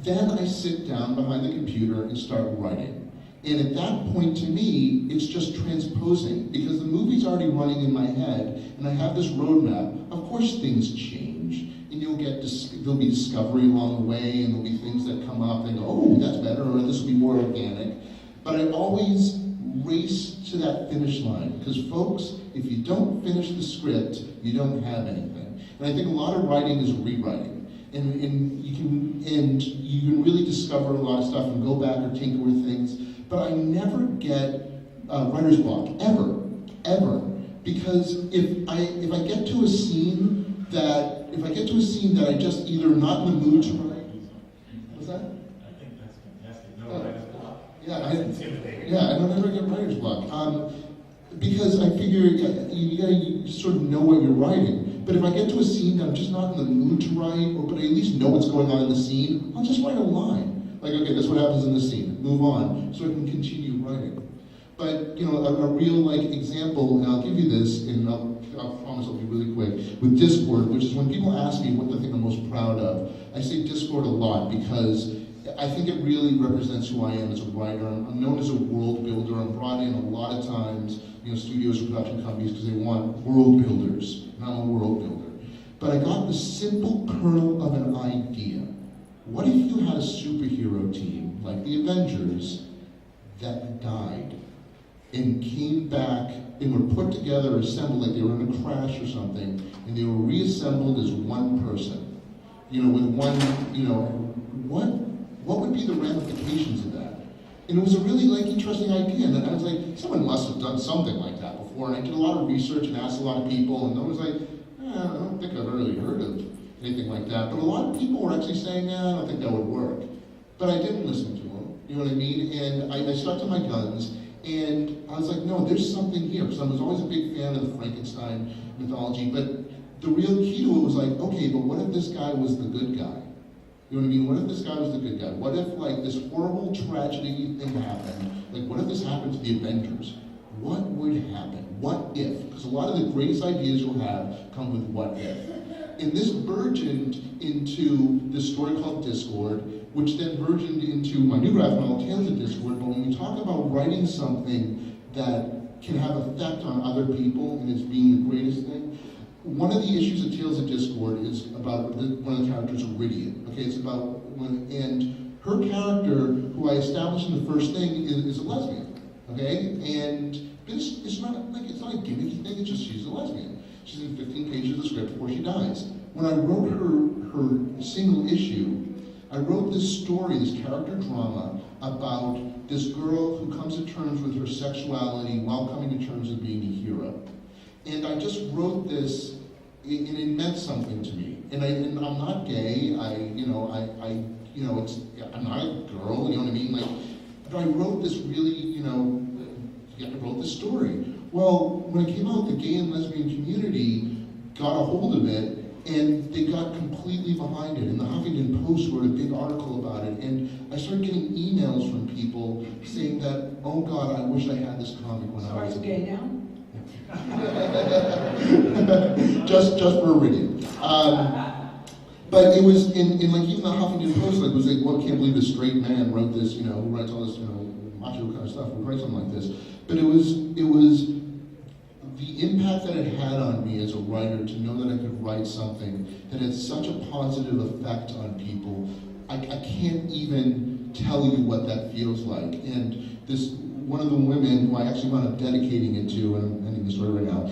then I sit down behind the computer and start writing. And at that point, to me, it's just transposing, because the movie's already running in my head, and I have this roadmap. Of course, things change, and there'll be discovery along the way, and there'll be things that come up and go, oh, that's better, or this will be more organic. But I always race to that finish line, because folks, if you don't finish the script, you don't have anything. And I think a lot of writing is rewriting. And you can really discover a lot of stuff and go back or tinker with things. But I never get writer's block, ever. Because if I get to a scene that I just either not in the mood to write. What's that? I think that's fantastic. No writer's block. I don't ever get writer's block. Because I figure you gotta sort of know what you're writing. But if I get to a scene that I'm just not in the mood to write, but I at least know what's going on in the scene, I'll just write a line. Like, okay, that's what happens in the scene. Move on, so I can continue writing. But, a real, example, and I'll give you this, and I'll promise I'll be really quick, with Discord, which is when people ask me what the thing I'm most proud of, I say Discord a lot, because I think it really represents who I am as a writer. I'm known as a world builder. I'm brought in a lot of times, studios or production companies, because they want world builders, and I'm a world builder. But I got the simple kernel of an idea. What if you had a superhero team, like the Avengers, that died, and came back, and were put together, assembled, like they were in a crash or something, and they were reassembled as one person? With one, what would be the ramifications of that? And it was a really interesting idea, and I was like, someone must have done something like that before, and I did a lot of research and asked a lot of people, and I was like, I don't think I've really heard of anything like that. But a lot of people were actually saying, I don't think that would work. But I didn't listen to them, you know what I mean? And I stuck to my guns, and I was like, no, there's something here, because I was always a big fan of the Frankenstein mythology, but the real key to it was like, okay, but what if this guy was the good guy? You know what I mean? What if this guy was the good guy? What if, this horrible tragedy thing happened? What if this happened to the Avengers? What would happen? What if? Because a lot of the greatest ideas you'll have come with what if. And this burgeoned into this story called Discord, which then burgeoned into my new graphic novel, Tales of Discord. But when we talk about writing something that can have effect on other people and it's being the greatest thing, one of the issues of Tales of Discord is about one of the characters, Iridian. Okay, it's about and her character, who I established in the first thing, is a lesbian. Okay, and it's not a gimmicky thing. It's just she's a lesbian. She's in 15 pages of the script before she dies. when I wrote her single issue, I wrote this story, this character drama, about this girl who comes to terms with her sexuality while coming to terms with being a hero. And I just wrote this, and it meant something to me. And I'm not gay. I'm not a girl. You know what I mean? Like, but I wrote this really, I wrote this story. Well, when it came out, the gay and lesbian community got a hold of it, and they got completely behind it. And the Huffington Post wrote a big article about it. And I started getting emails from people saying that, oh God, I wish I had this comic when I was Are you gay now? just for a radio. But it was in like even the Huffington Post, like was like, well, I can't believe a straight man wrote this, who writes all this, macho kind of stuff, who writes something like this. But it was the impact that it had on me as a writer to know that I could write something that had such a positive effect on people. I can't even tell you what that feels like. And this one of the women who I actually wound up dedicating it to, and I'm ending the story right now,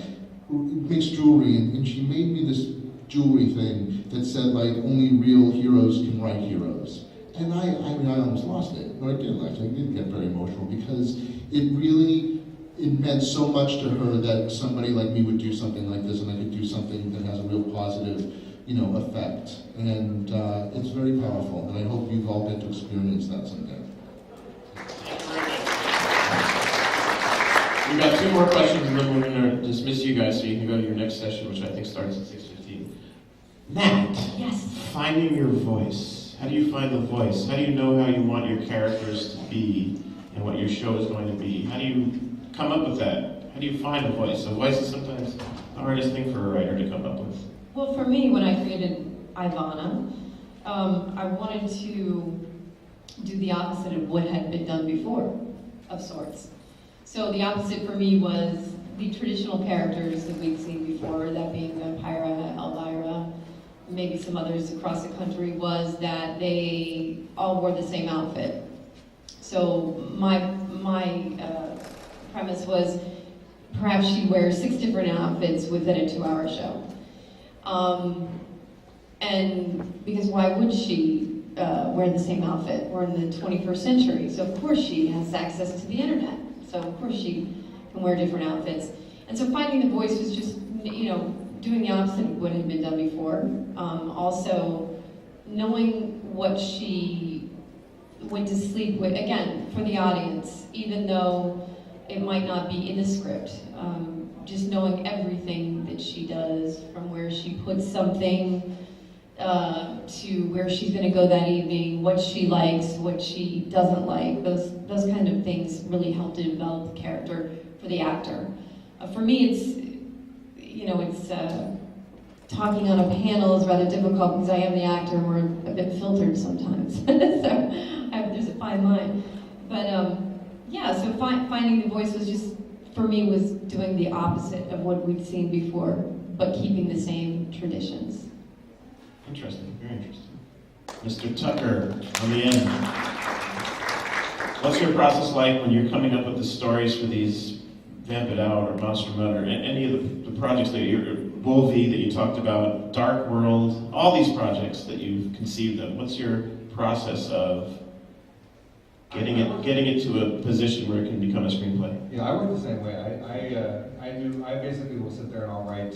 makes jewelry, and she made me this jewelry thing that said like only real heroes can write heroes. And I almost lost it. No, I didn't actually. I didn't get very emotional because it meant so much to her that somebody like me would do something like this, and I could do something that has a real positive, effect. And it's very powerful, and I hope you've all get to experience that someday. We've got 2 more questions, and then we're going to dismiss you guys so you can go to your next session, which I think starts at 6:15. Matt. Yes. Finding your voice. How do you find the voice? How do you know how you want your characters to be and what your show is going to be? How do you come up with that? How do you find a voice? A voice is sometimes the hardest thing for a writer to come up with. Well, for me, when I created Ivana, I wanted to do the opposite of what had been done before, of sorts. So the opposite for me was the traditional characters that we'd seen before, that being Vampira, Elvira, maybe some others across the country, was that they all wore the same outfit. So my premise was perhaps she'd wear 6 different outfits within a 2-hour show. And because why would she wear the same outfit? We're in the 21st century, so of course she has access to the internet. So of course she can wear different outfits. And so finding the voice was just, doing the opposite of what had been done before. Also knowing what she went to sleep with, again, for the audience, even though it might not be in the script. Just knowing everything that she does, from where she puts something to where she's going to go that evening, what she likes, what she doesn't like. Those kind of things really help to develop the character for the actor. For me, it's talking on a panel is rather difficult because I am the actor and we're a bit filtered sometimes. So there's a fine line. But so finding the voice was just, for me, was doing the opposite of what we'd seen before, but keeping the same traditions. Interesting, very interesting. Mr. Tucker, on the end. What's your process like when you're coming up with the stories for these Vamp It Out or Monster Mutt or any of the projects that you're, Wolvie that you talked about, Dark World, all these projects that you've conceived of? What's your process of getting it to a position where it can become a screenplay? Yeah, I work the same way. I basically will sit there and I'll write,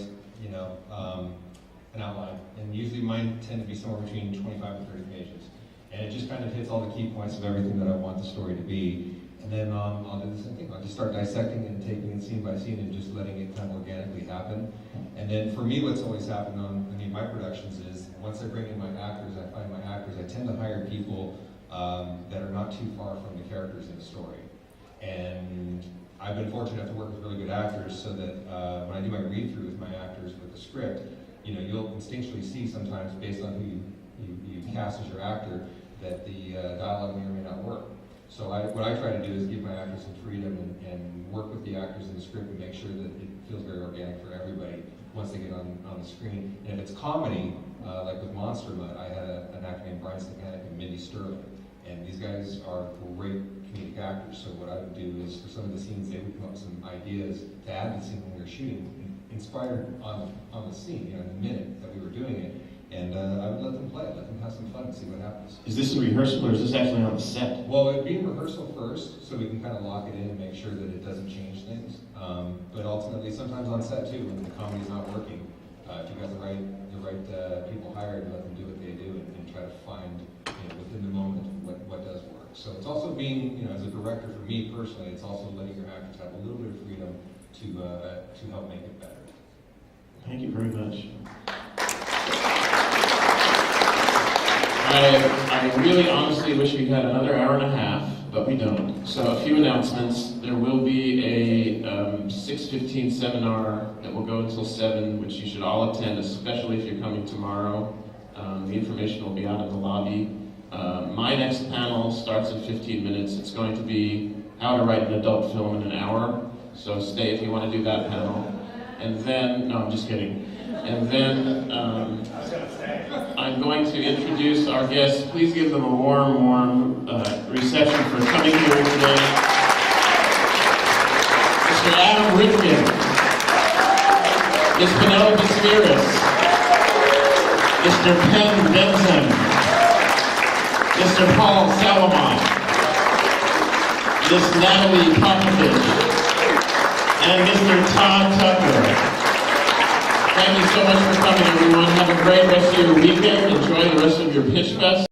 an outline, and usually mine tend to be somewhere between 25 and 30 pages, and it just kind of hits all the key points of everything that I want the story to be. And then I'll do the same thing. I'll just start dissecting and taking it scene by scene and just letting it kind of organically happen. And then for me, what's always happened on any of my productions is once I bring in my actors, I find my actors, I tend to hire people that are not too far from the characters in the story. And I've been fortunate enough to work with really good actors so that when I do my read-through with my actors with the script, you'll instinctually see sometimes based on who you cast as your actor that the dialogue may or may not work. So what I try to do is give my actors some freedom and work with the actors in the script and make sure that it feels very organic for everybody once they get on the screen. And if it's comedy, like with Monster Mutt, I had an actor named Brian Stepanek and Mindy Sterling. And these guys are great comedic actors. So what I would do is for some of the scenes, they would come up with some ideas to add to the scene when we were shooting inspired on the scene, you know, in the minute that we were doing it. And I would let them play it, let them have some fun and see what happens. Is this in rehearsal or is this actually on the set? Well, it'd be in rehearsal first, so we can kind of lock it in and make sure that it doesn't change things. But ultimately, sometimes on set too, when the comedy's not working, if you've got the right people hired, let them do what they do and try to find, you know, within the moment what does work. So it's also being, you know, as a director for me personally, it's also letting your actors have a little bit of freedom to help make it better. Thank you very much. I really honestly wish we had another hour and a half, but we don't. So a few announcements. There will be a 6:15 seminar that will go until 7, which you should all attend, especially if you're coming tomorrow. The information will be out in the lobby. My next panel starts in 15 minutes. It's going to be how to write an adult film in an hour. So stay if you want to do that panel. And then, no, I'm just kidding. And then I'm going to introduce our guests. Please give them a warm reception for coming here today. Mr. Rifkin, Ms. Penelope Spheeris, Mr. Densham, Mr. Paul Salamoff, Ms. Natalie Popovich, and Mr. Todd Tucker. Thank you so much for coming, everyone. Have a great rest of your weekend. Enjoy the rest of your Pitch Fest.